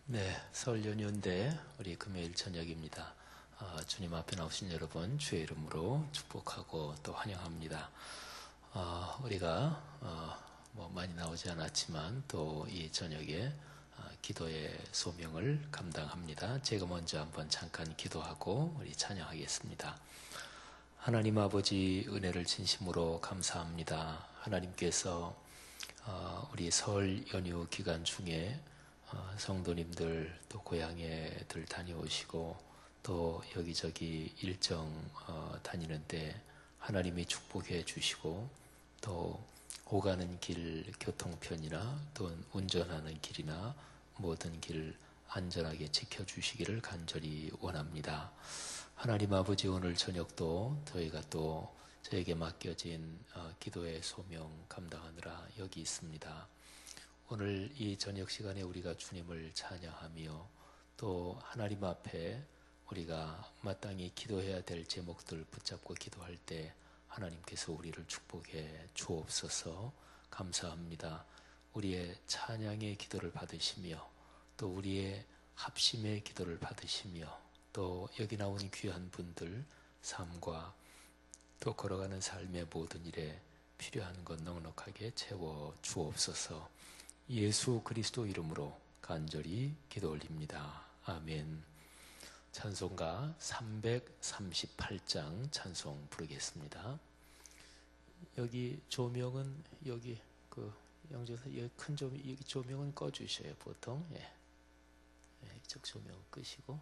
네, 설 연휴인데 우리 금요일 저녁입니다. 주님 앞에 나오신 여러분 주의 이름으로 축복하고 또 환영합니다. 우리가 뭐 많이 나오지 않았지만 또 이 저녁에 기도의 소명을 감당합니다. 제가 먼저 한번 잠깐 기도하고 우리 찬양하겠습니다. 하나님 아버지, 은혜를 진심으로 감사합니다. 하나님께서 우리 설 연휴 기간 중에 성도님들 또 고향에들 다녀오시고 또 여기저기 일정 다니는데 하나님이 축복해 주시고 또 오가는 길 교통편이나 또 운전하는 길이나 모든 길 안전하게 지켜주시기를 간절히 원합니다. 하나님 아버지, 오늘 저녁도 저희가 또 저에게 맡겨진 기도의 소명 감당하느라 여기 있습니다. 오늘 이 저녁 시간에 우리가 주님을 찬양하며 또 하나님 앞에 우리가 마땅히 기도해야 될 제목들 붙잡고 기도할 때 하나님께서 우리를 축복해 주옵소서. 감사합니다. 우리의 찬양의 기도를 받으시며 또 우리의 합심의 기도를 받으시며 또 여기 나온 귀한 분들 삶과 또 걸어가는 삶의 모든 일에 필요한 것 넉넉하게 채워 주옵소서. 예수 그리스도 이름으로 간절히 기도 올립니다. 아멘. 찬송가 338장 찬송 부르겠습니다. 여기 조명은 여기 영조사 여기 큰 조명, 여기 조명은 꺼 주셔요. 보통 이쪽 조명 끄시고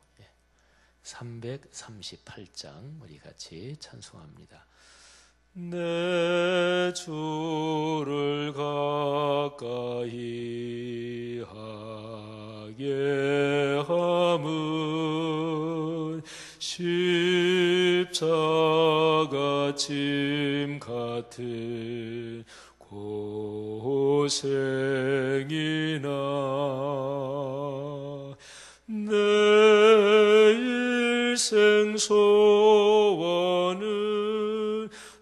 338장 우리 같이 찬송합니다. 내 주를 가까이 하게 함은 십자가 짐 같은 고생이나 내 일생 소원은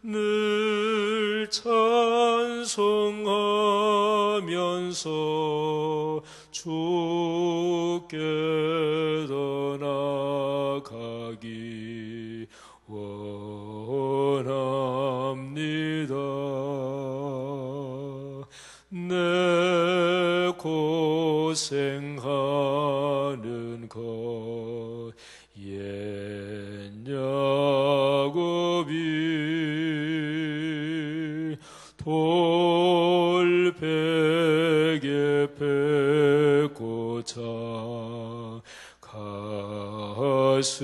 늘 찬송하면서 주께 더 나아가기 원합니다. 내 고생하는 것 옛 야곱이 돌베개 뱉고자 갔습니다.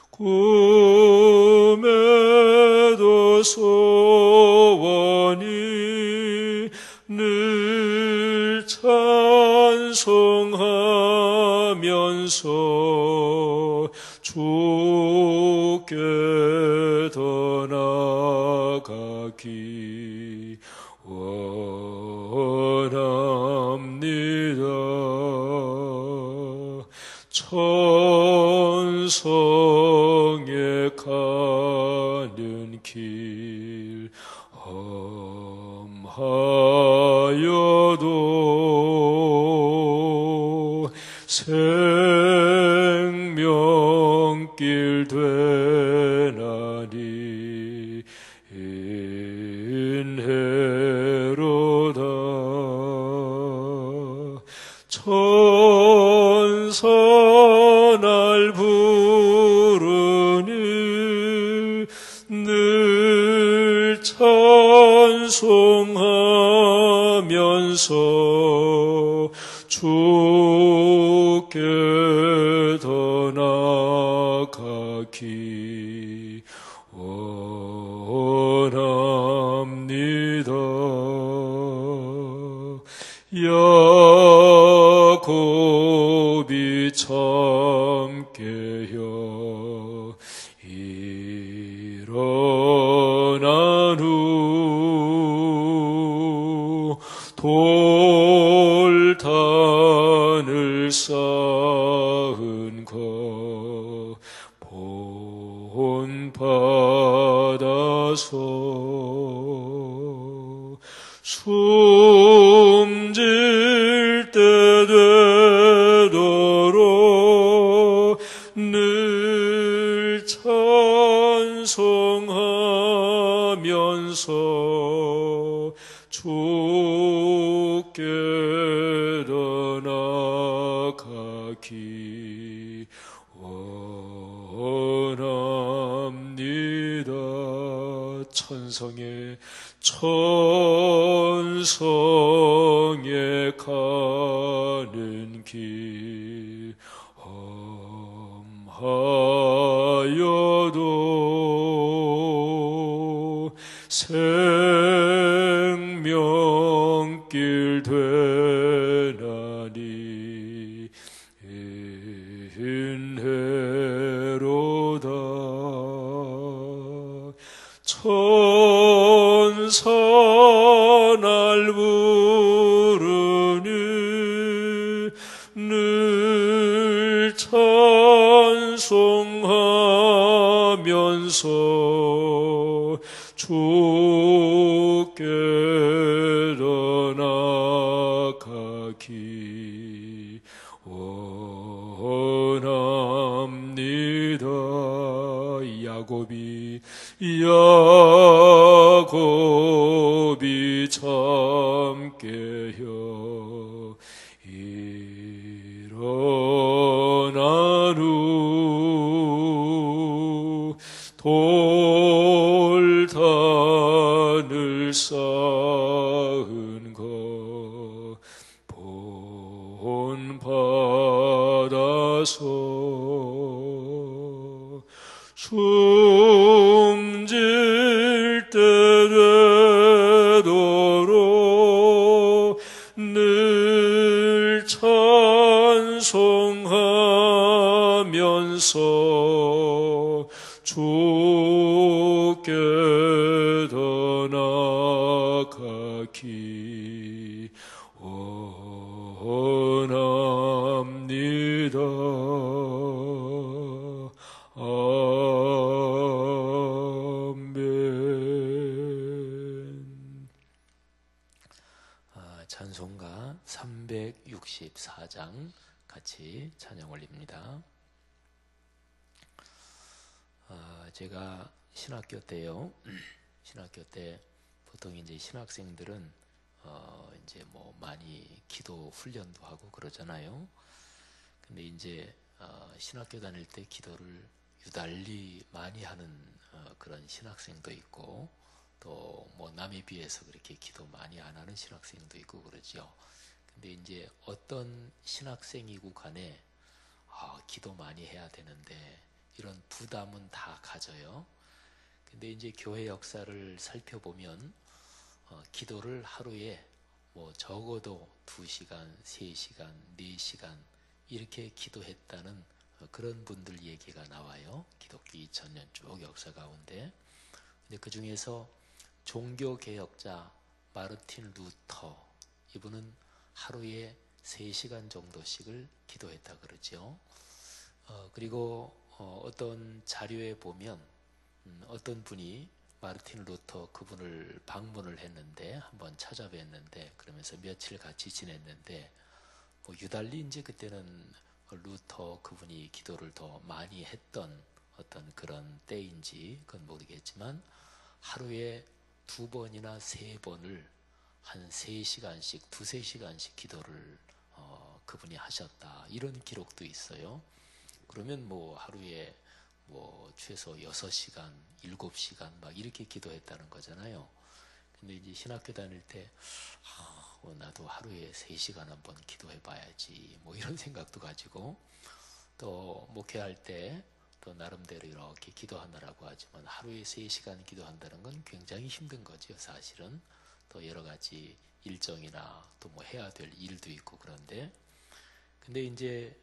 꿈에도 소원이 늘 찬송하면서 주께 더 나아가기 원합니다. 천성에 가는 길 험하여도 생명길 되나니 인해로다. 천사 날 부르니 늘 찬송하면서 주께 더 나아가기 원합니다. 야곱이 참게여 일어난 후 돌단을 쌓은 것 본받아서 숨 찬송하면서 주께로 나가기 원합니다. 천성에 가는 길 험하여도 생명길 되나니 인해로다. 천사 날 부르니 늘 찬송하면서 주께로 나가기 원합니다. 야곱이 참게여 일어난 후 돌단을 쌓은 거 본받아서 숨질 때 되도록 늘 찬송하면서 주께로 나가기 원합니다. 찬송가 364장 같이 찬양 올립니다. 제가 신학교 때요. 신학교 때 보통 이제 신학생들은 이제 뭐 많이 기도 훈련도 하고 그러잖아요. 근데 이제 신학교 다닐 때 기도를 유달리 많이 하는 그런 신학생도 있고, 또 뭐 남에 비해서 그렇게 기도 많이 안 하는 신학생도 있고 그러죠. 근데 이제 어떤 신학생이고 간에 기도 많이 해야 되는데 이런 부담은 다 가져요. 근데 이제 교회 역사를 살펴보면 기도를 하루에 뭐 적어도 2시간, 3시간, 4시간 이렇게 기도했다는 그런 분들 얘기가 나와요. 기독교 2000년 쭉 역사 가운데. 근데 그 중에서 종교개혁자 마르틴 루터, 이분은 하루에 3시간 정도씩을 기도했다 그러죠. 그리고 어떤 자료에 보면 어떤 분이 마르틴 루터 그분을 방문을 했는데, 한번 찾아뵀는데, 그러면서 며칠 같이 지냈는데 뭐 유달리 이제 그때는 루터 그분이 기도를 더 많이 했던 어떤 그런 때인지 그건 모르겠지만 하루에 2번이나 3번을 한 3시간씩, 2-3시간씩 기도를 그분이 하셨다, 이런 기록도 있어요. 그러면 뭐 하루에 뭐 최소 6시간, 7시간 막 이렇게 기도했다는 거잖아요. 근데 이제 신학교 다닐 때 나도 하루에 3시간 한번 기도해 봐야지 뭐 이런 생각도 가지고, 또 목회할 때 또 나름대로 이렇게 기도하느라고 하지만 하루에 3시간 기도한다는 건 굉장히 힘든 거죠, 사실은. 또 여러 가지 일정이나 또 뭐 해야 될 일도 있고. 그런데 근데 이제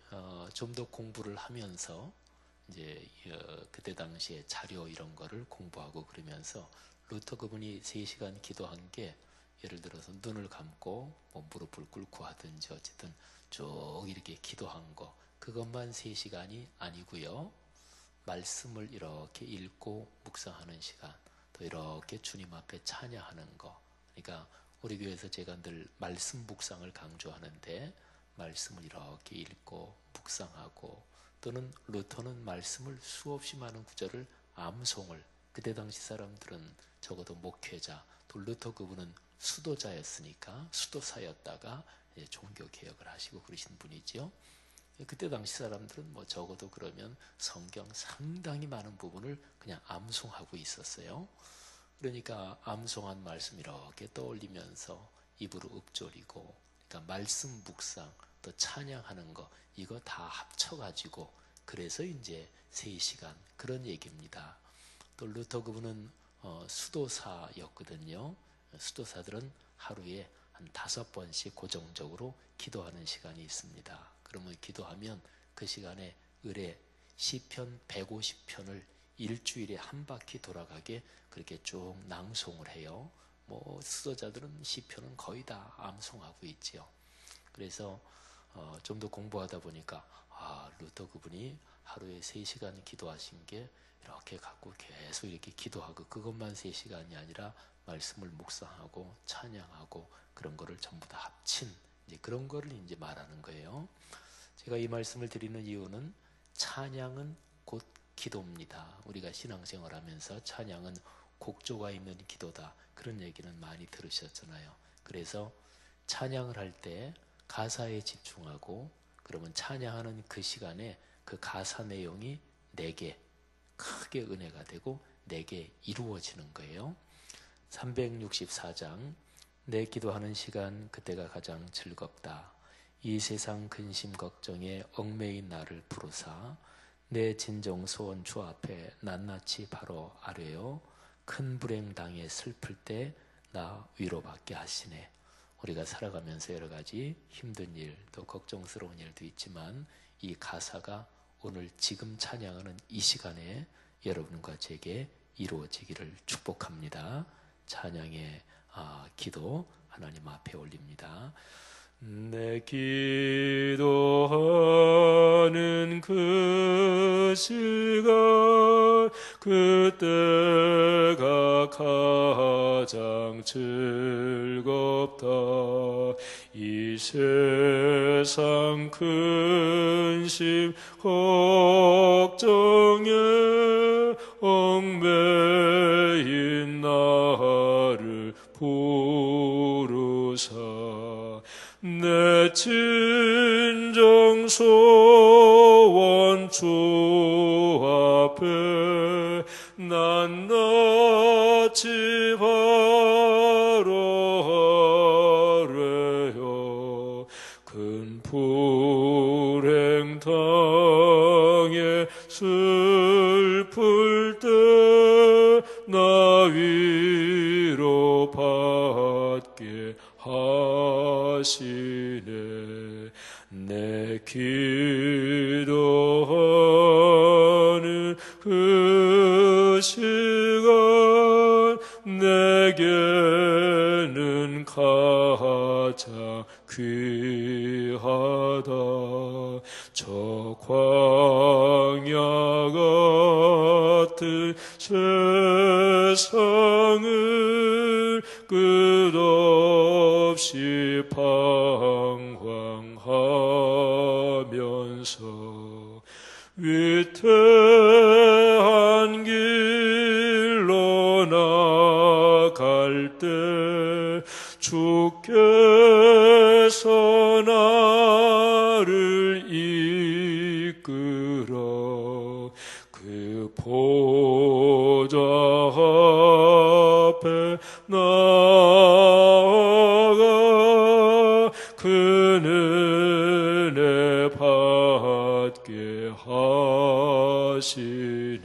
좀 더 공부를 하면서 이제 그때 당시에 자료 이런 거를 공부하고 그러면서 루터 그분이 3시간 기도한 게, 예를 들어서 눈을 감고 뭐 무릎을 꿇고 하든지 어쨌든 쭉 이렇게 기도한 거, 그것만 3시간이 아니고요. 말씀을 이렇게 읽고 묵상하는 시간, 또 이렇게 주님 앞에 찬양하는 거. 그러니까 우리 교회에서 제가 늘 말씀 묵상을 강조하는데, 말씀을 이렇게 읽고 묵상하고, 또는 루터는 말씀을 수없이 많은 구절을 암송을 그때 당시 사람들은 적어도 목회자, 또 루터 그분은 수도자였으니까 수도사였다가 종교개혁을 하시고 그러신 분이죠. 그때 당시 사람들은 뭐 적어도 그러면 성경 상당히 많은 부분을 그냥 암송하고 있었어요. 그러니까 암송한 말씀 이렇게 떠올리면서 입으로 읊조리고, 그러니까 말씀 묵상 또 찬양하는 거 이거 다 합쳐가지고 그래서 이제 3시간 그런 얘기입니다. 또 루터 그분은 수도사였거든요. 수도사들은 하루에 한 5번씩 고정적으로 기도하는 시간이 있습니다. 그러면 기도하면 그 시간에 의례 시편 150편을 일주일에 한 바퀴 돌아가게 그렇게 쭉 낭송을 해요. 뭐 수도자들은 시편은 거의 다 암송하고 있지요. 그래서 좀 더 공부하다 보니까 루터 그분이 하루에 3시간 기도하신 게 이렇게 갖고 계속 이렇게 기도하고 그것만 3시간이 아니라 말씀을 묵상하고 찬양하고 그런 거를 전부 다 합친 이제 그런 거를 이제 말하는 거예요. 제가 이 말씀을 드리는 이유는 찬양은 곧 기도입니다. 우리가 신앙생활 하면서 찬양은 곡조가 있는 기도다. 그런 얘기는 많이 들으셨잖아요. 그래서 찬양을 할 때 가사에 집중하고 그러면 찬양하는 그 시간에 그 가사 내용이 내게 크게 은혜가 되고 내게 이루어지는 거예요. 364장 내 기도하는 시간 그때가 가장 즐겁다. 이 세상 근심 걱정에 얽매인 나를 부르사 내 진정 소원 주 앞에 낱낱이 바로 아뢰어 큰 불행 당해 슬플 때 나 위로받게 하시네. 우리가 살아가면서 여러 가지 힘든 일 또 걱정스러운 일도 있지만 이 가사가 오늘 지금 찬양하는 이 시간에 여러분과 제게 이루어지기를 축복합니다. 찬양의 기도 하나님 앞에 올립니다. 내 기도하는 그 시간 그때가 가장 즐겁다. 이 세상 근심 걱정에 얽매인 나를 부르사 내 진정 소원 주 앞에 낱낱이 바로 아뢰어 큰 불행 당해 슬플 때 나 위로 받게 하시네. 내 기도하는 그 시간 내게는 가장 귀하다. 저 광야 같은 세상을 끝없이 방황하면서 위태한 길로 나갈 때 주께서 나를 이끌어 그 보좌 앞에 나아가 그 은혜 받게 하시네.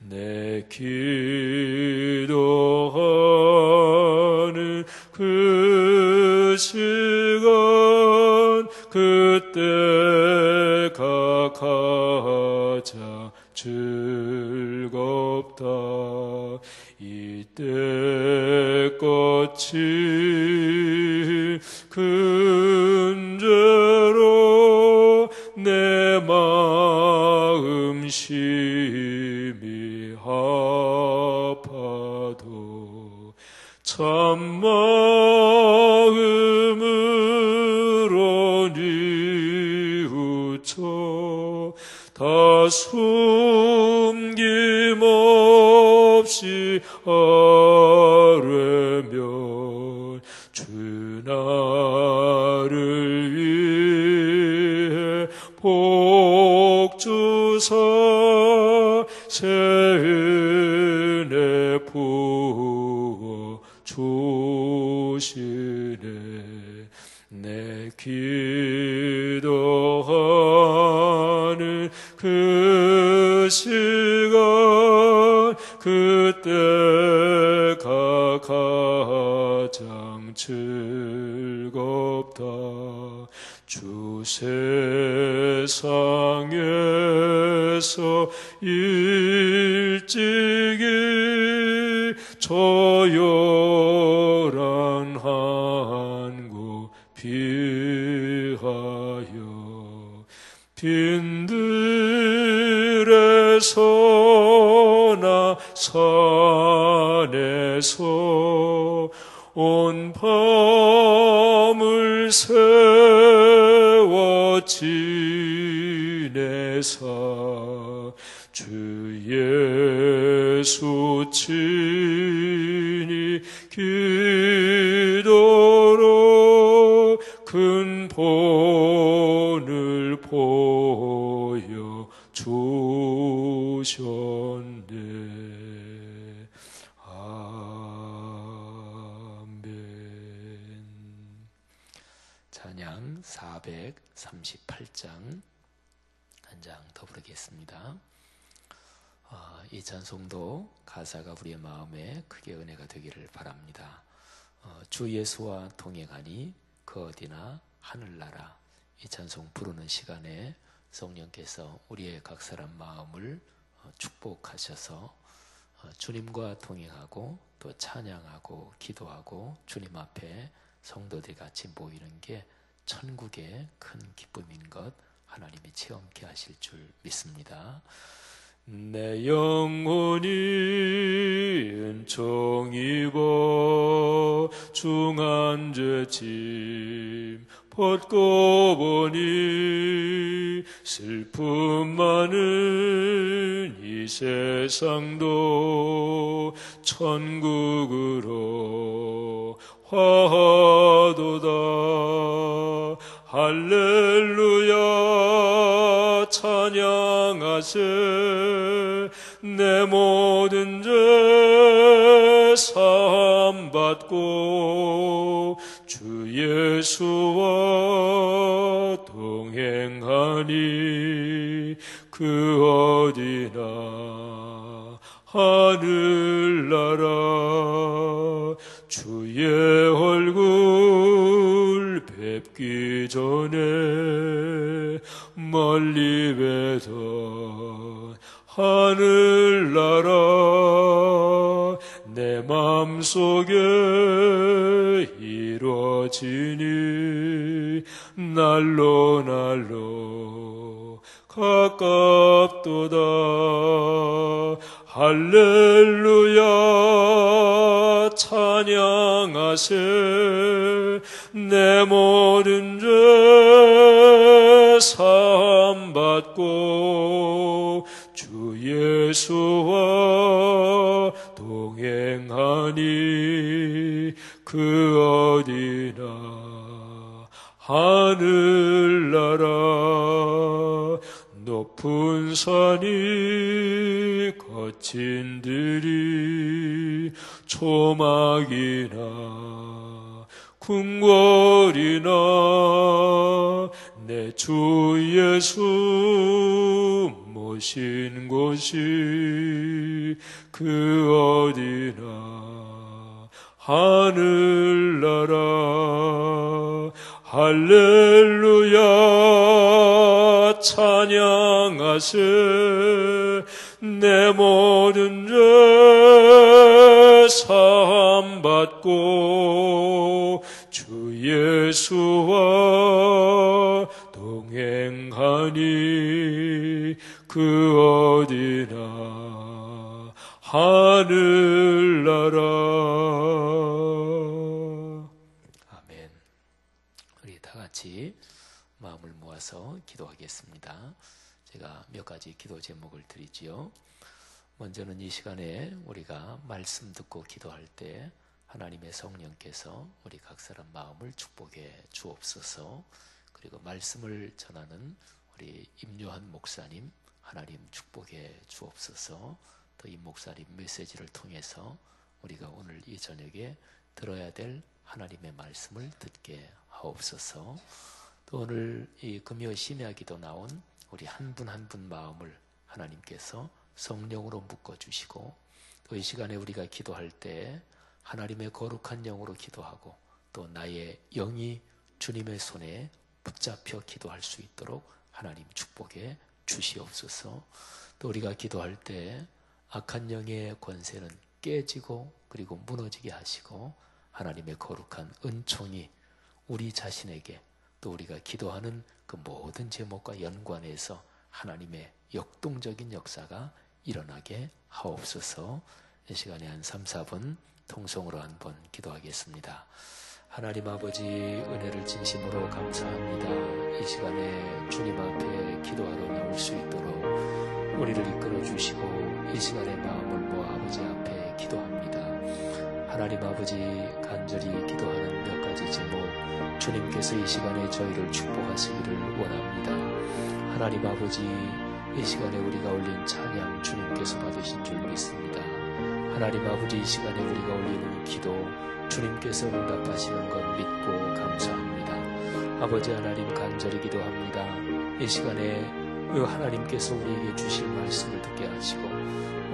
내 기도하는 그 시간 그때가 가장 즐겁다. 이때 꽃이 근제로 내 마음 심히 아파도 참 마음으로 뉘우쳐 다 숨김없이 아뢰면 주 나를 위해 복 주사 새 은혜 부어 주시네. 내 기도하는 그 시간 그때가 가장 즐겁다. 주 세상에서 일찍이 저요란한 곳 피하여 빈들에서나 산에서 온 밤을 세워 지내사 주 예수 친히 기도로 큰 본을 보여 주셨네. 찬양 438장 한 장 더 부르겠습니다. 이 찬송도 가사가 우리의 마음에 크게 은혜가 되기를 바랍니다. 주 예수와 동행하니 그 어디나 하늘나라. 이 찬송 부르는 시간에 성령께서 우리의 각 사람 마음을 축복하셔서 주님과 동행하고 또 찬양하고 기도하고 주님 앞에 성도들이 같이 모이는 게 천국의 큰 기쁨인 것 하나님이 체험케 하실 줄 믿습니다. 내 영혼이 은총 입어 중한 죄짐 벗고 보니 슬픔 많은 이 세상도 천국으로 화하도다. 할렐루야 찬양하세. 내 모든 죄 사함받고 주 예수와 동행하니 그 어디나 하늘나라. 주의 얼굴 뵙기 전에 멀리 뵈던 하늘나라 내 맘속에 이루어지니 날로 날로 가깝도다. 할렐루야 찬양하세. 내 모든 죄 사함받고 주 예수와 동행하니 그 어디나 하늘나라. 높은 산이 거친 들이 초막이나 궁궐이나 내 주 예수 모신 곳이 그 어디나 하늘나라. 할렐루야 찬양하세. 내 모든 죄 사함받고 주 예수와 동행하니 그 어디나 하늘나라. 아멘. 우리 다 같이 마음을 모아서 기도하겠습니다. 제가 몇 가지 기도 제목을 드리지요. 먼저는 이 시간에 우리가 말씀 듣고 기도할 때 하나님의 성령께서 우리 각 사람 마음을 축복해 주옵소서. 그리고 말씀을 전하는 우리 임요한 목사님 하나님 축복해 주옵소서. 또 이 목사님 메시지를 통해서 우리가 오늘 이 저녁에 들어야 될 하나님의 말씀을 듣게 하옵소서. 또 오늘 이 금요 심야기도 나온 우리 한 분 한 분 마음을 하나님께서 성령으로 묶어주시고, 또 이 시간에 우리가 기도할 때 하나님의 거룩한 영으로 기도하고 또 나의 영이 주님의 손에 붙잡혀 기도할 수 있도록 하나님 축복해 주시옵소서. 또 우리가 기도할 때 악한 영의 권세는 깨지고 그리고 무너지게 하시고 하나님의 거룩한 은총이 우리 자신에게 또 우리가 기도하는 그 모든 제목과 연관해서 하나님의 역동적인 역사가 일어나게 하옵소서. 이 시간에 한 3, 4분 통성으로 한번 기도하겠습니다. 하나님 아버지, 은혜를 진심으로 감사합니다. 이 시간에 주님 앞에 기도하러 나올 수 있도록 우리를 이끌어 주시고 이 시간에 마음을 모아 아버지 앞에 기도합니다. 하나님 아버지, 간절히 기도하는 몇 가지 제목, 주님께서 이 시간에 저희를 축복하시기를 원합니다. 하나님 아버지, 이 시간에 우리가 올린 찬양 주님께서 받으신 줄 믿습니다. 하나님 아버지, 이 시간에 우리가 올리는 기도 주님께서 응답하시는 것 믿고 감사합니다. 아버지 하나님, 간절히 기도합니다. 이 시간에 하나님께서 우리에게 주실 말씀을 듣게 하시고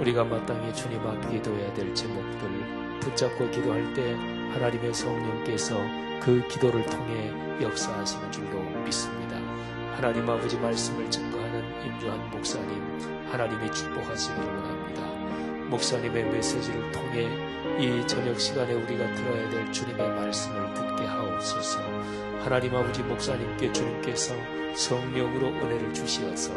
우리가 마땅히 주님 앞에 기도해야 될 제목들 붙잡고 기도할 때 하나님의 성령께서 그 기도를 통해 역사하시는 줄로 믿습니다. 하나님 아버지, 말씀을 증거하는 임요한 목사님 하나님이 축복하시기를 원합니다. 목사님의 메시지를 통해 이 저녁 시간에 우리가 들어야 될 주님의 말씀을 듣게 하옵소서. 하나님 아버지, 목사님께 주님께서 성령으로 은혜를 주시어서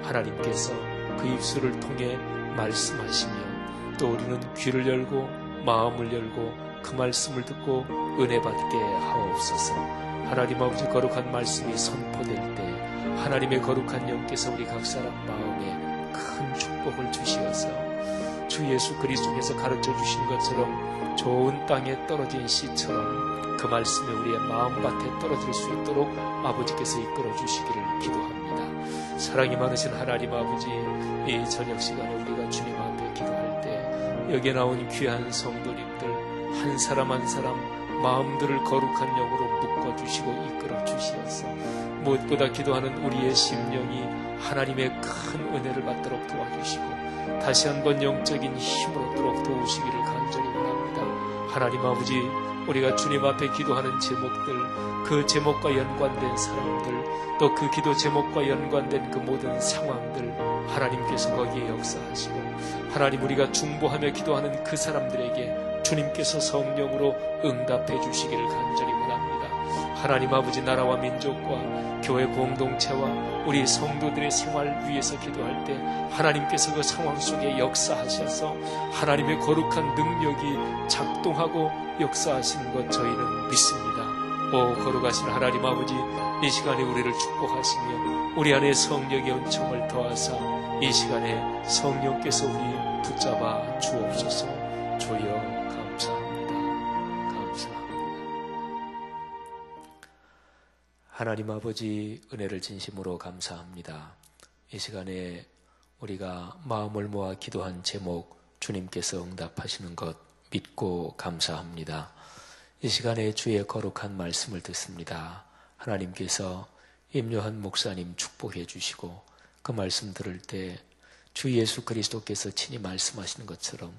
하나님께서 그 입술을 통해 말씀하시며 또 우리는 귀를 열고 마음을 열고 그 말씀을 듣고 은혜 받게 하옵소서. 하나님 아버지, 거룩한 말씀이 선포될 때 하나님의 거룩한 영께서 우리 각 사람 마음에 큰 축복을 주시어서 주 예수 그리스도께서 가르쳐 주신 것처럼 좋은 땅에 떨어진 씨처럼 그 말씀이 우리의 마음밭에 떨어질 수 있도록 아버지께서 이끌어 주시기를 기도합니다. 사랑이 많으신 하나님 아버지, 이 저녁 시간에 우리가 주님 앞에 기도할 때 여기에 나온 귀한 성도님들 한 사람 한 사람 마음들을 거룩한 영으로 묶어주시고 이끌어 주시어서 무엇보다 기도하는 우리의 심령이 하나님의 큰 은혜를 받도록 도와주시고 다시 한번 영적인 힘으로 얻도록 도우시기를 간절히 원합니다. 하나님 아버지, 우리가 주님 앞에 기도하는 제목들, 그 제목과 연관된 사람들, 또 그 기도 제목과 연관된 그 모든 상황들 하나님께서 거기에 역사하시고 하나님, 우리가 중보하며 기도하는 그 사람들에게 주님께서 성령으로 응답해 주시기를 간절히 원합니다. 하나님 아버지, 나라와 민족과 교회 공동체와 우리 성도들의 생활 위해서 기도할 때 하나님께서 그 상황 속에 역사하셔서 하나님의 거룩한 능력이 작동하고 역사하시는 것 저희는 믿습니다. 오 거룩하신 하나님 아버지, 이 시간에 우리를 축복하시며 우리 안에 성령의 은총을 더하사 이 시간에 성령께서 우리 붙잡아 주옵소서. 주여 감사합니다. 하나님 아버지, 은혜를 진심으로 감사합니다. 이 시간에 우리가 마음을 모아 기도한 제목 주님께서 응답하시는 것 믿고 감사합니다. 이 시간에 주의 거룩한 말씀을 듣습니다. 하나님께서 임요한 목사님 축복해 주시고 그 말씀 들을 때 주 예수 그리스도께서 친히 말씀하시는 것처럼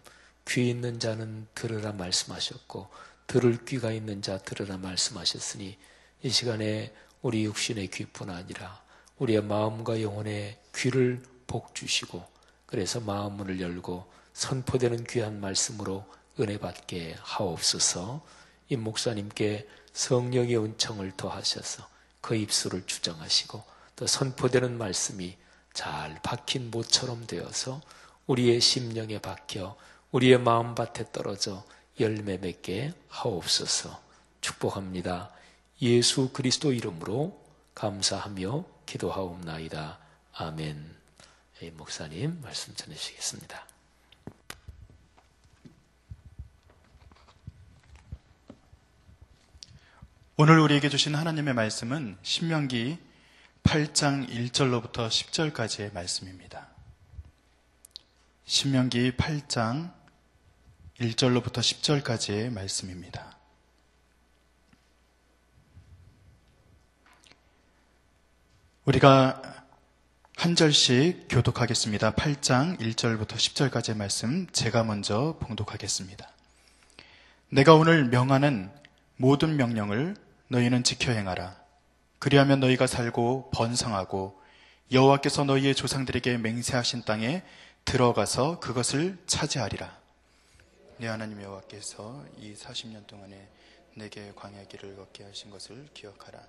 귀 있는 자는 들으라 말씀하셨고 들을 귀가 있는 자 들으라 말씀하셨으니 이 시간에 우리 육신의 귀뿐 아니라 우리의 마음과 영혼의 귀를 복 주시고 그래서 마음문을 열고 선포되는 귀한 말씀으로 은혜 받게 하옵소서. 이 목사님께 성령의 은총을 더하셔서 그 입술을 주정하시고 또 선포되는 말씀이 잘 박힌 모처럼 되어서 우리의 심령에 박혀 우리의 마음밭에 떨어져 열매 맺게 하옵소서. 축복합니다. 예수 그리스도 이름으로 감사하며 기도하옵나이다. 아멘. 목사님 말씀 전해주시겠습니다. 오늘 우리에게 주신 하나님의 말씀은 신명기 8장 1절로부터 10절까지의 말씀입니다. 신명기 8장 1절로부터 10절까지의 말씀입니다. 우리가 한 절씩 교독하겠습니다. 8장 1절부터 10절까지의 말씀 제가 먼저 봉독하겠습니다. 내가 오늘 명하는 모든 명령을 너희는 지켜 행하라. 그리하면 너희가 살고 번성하고 여호와께서 너희의 조상들에게 맹세하신 땅에 들어가서 그것을 차지하리라. 내 하나님 여호와께서 이 40년 동안에 내게 광야 길을 걷게 하신 것을 기억하라.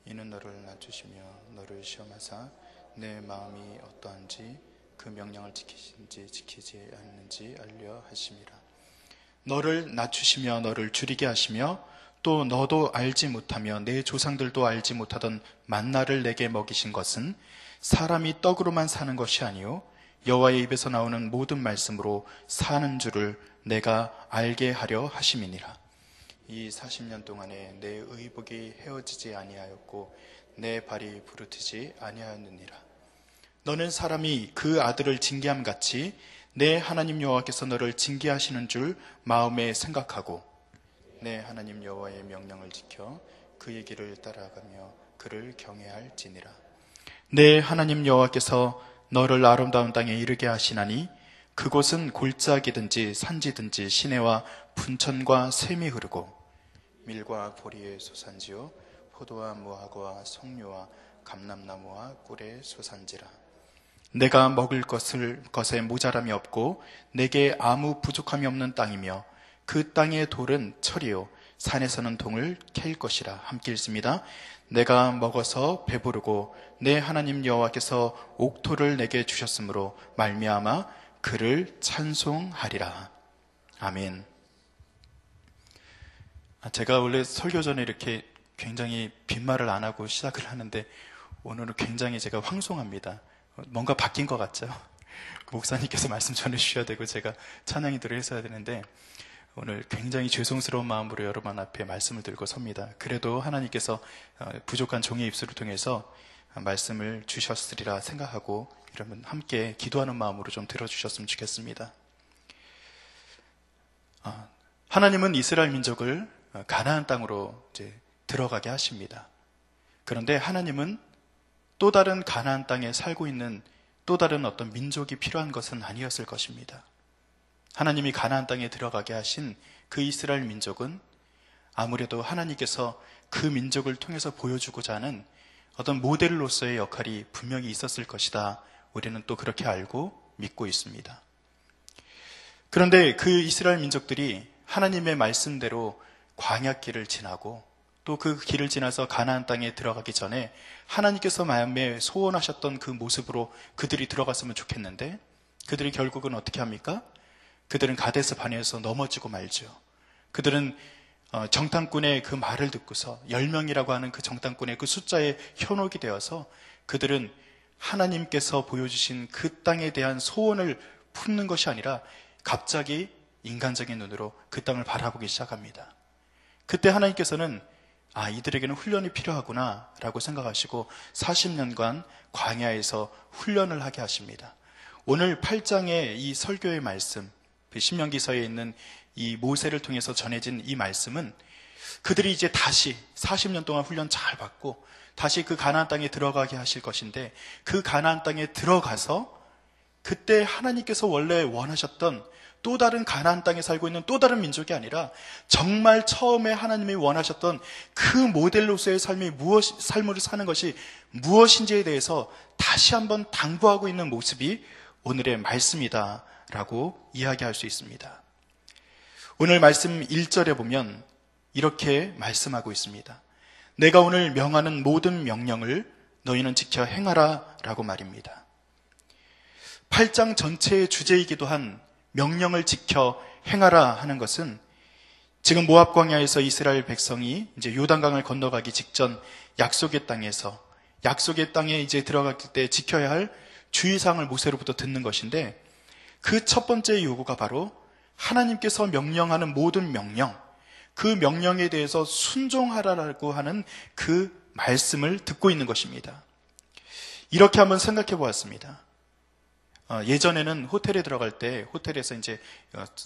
이는 너를 낮추시며 너를 시험하사 내 마음이 어떠한지 그 명령을 지키신지 지키지 않는지 알려 하심이라. 너를 낮추시며 너를 줄이게 하시며 또 너도 알지 못하며 내 조상들도 알지 못하던 만나를 내게 먹이신 것은 사람이 떡으로만 사는 것이 아니요 여호와의 입에서 나오는 모든 말씀으로 사는 줄을 내가 알게 하려 하심이니라. 이 40년 동안에 내 의복이 헤어지지 아니하였고 내 발이 부르트지 아니하였느니라. 너는 사람이 그 아들을 징계함 같이 내 하나님 여호와께서 너를 징계하시는 줄 마음에 생각하고 내 하나님 여호와의 명령을 지켜 그의 길을 따라가며 그를 경외할지니라. 내 하나님 여호와께서 너를 아름다운 땅에 이르게 하시나니 그곳은 골짜기든지 산지든지 시내와 분천과 샘이 흐르고 밀과 보리의 소산지요 포도와 무화과와 석류와 감람나무와 꿀의 소산지라. 내가 먹을 것에 모자람이 없고 내게 아무 부족함이 없는 땅이며 그 땅의 돌은 철이요 산에서는 동을 캘 것이라. 함께 읽습니다. 내가 먹어서 배부르고 내 하나님 여호와께서 옥토를 내게 주셨으므로 말미암아 그를 찬송하리라. 아멘. 제가 원래 설교 전에 이렇게 굉장히 빈말을 안 하고 시작을 하는데 오늘은 굉장히 제가 황송합니다. 뭔가 바뀐 것 같죠? 목사님께서 말씀 전해주셔야 되고 제가 찬양인도를 했어야 되는데 오늘 굉장히 죄송스러운 마음으로 여러분 앞에 말씀을 들고 섭니다. 그래도 하나님께서 부족한 종의 입술을 통해서 말씀을 주셨으리라 생각하고 여러분 함께 기도하는 마음으로 좀 들어주셨으면 좋겠습니다. 하나님은 이스라엘 민족을 가나안 땅으로 이제 들어가게 하십니다. 그런데 하나님은 또 다른 가나안 땅에 살고 있는 또 다른 어떤 민족이 필요한 것은 아니었을 것입니다. 하나님이 가나안 땅에 들어가게 하신 그 이스라엘 민족은 아무래도 하나님께서 그 민족을 통해서 보여주고자 하는 어떤 모델로서의 역할이 분명히 있었을 것이다. 우리는 또 그렇게 알고 믿고 있습니다. 그런데 그 이스라엘 민족들이 하나님의 말씀대로 광야길을 지나고 또 그 길을 지나서 가나안 땅에 들어가기 전에 하나님께서 마음에 소원하셨던 그 모습으로 그들이 들어갔으면 좋겠는데 그들이 결국은 어떻게 합니까? 그들은 가데스 바네에서 넘어지고 말죠. 그들은 정탐꾼의 그 말을 듣고서 10명이라고 하는 그 정탐꾼의 그 숫자에 현혹이 되어서 그들은 하나님께서 보여주신 그 땅에 대한 소원을 품는 것이 아니라 갑자기 인간적인 눈으로 그 땅을 바라보기 시작합니다. 그때 하나님께서는 이들에게는 훈련이 필요하구나 라고 생각하시고 40년간 광야에서 훈련을 하게 하십니다. 오늘 8장의 이 설교의 말씀, 신명기서에 있는 이 모세를 통해서 전해진 이 말씀은 그들이 이제 다시 40년 동안 훈련 잘 받고 다시 그 가나안 땅에 들어가게 하실 것인데 그 가나안 땅에 들어가서 그때 하나님께서 원래 원하셨던 또 다른 가나안 땅에 살고 있는 또 다른 민족이 아니라 정말 처음에 하나님이 원하셨던 그 모델로서의 삶을 사는 것이 무엇인지에 대해서 다시 한번 당부하고 있는 모습이 오늘의 말씀이다라고 이야기할 수 있습니다. 오늘 말씀 1절에 보면 이렇게 말씀하고 있습니다. 내가 오늘 명하는 모든 명령을 너희는 지켜 행하라 라고 말입니다. 8장 전체의 주제이기도 한 명령을 지켜 행하라 하는 것은 지금 모압 광야에서 이스라엘 백성이 이제 요단강을 건너가기 직전 약속의 땅에서 약속의 땅에 이제 들어갔을 때 지켜야 할 주의사항을 모세로부터 듣는 것인데, 그 첫 번째 요구가 바로 하나님께서 명령하는 모든 명령, 그 명령에 대해서 순종하라라고 하는 그 말씀을 듣고 있는 것입니다. 이렇게 한번 생각해 보았습니다. 예전에는 호텔에 들어갈 때, 호텔에서 이제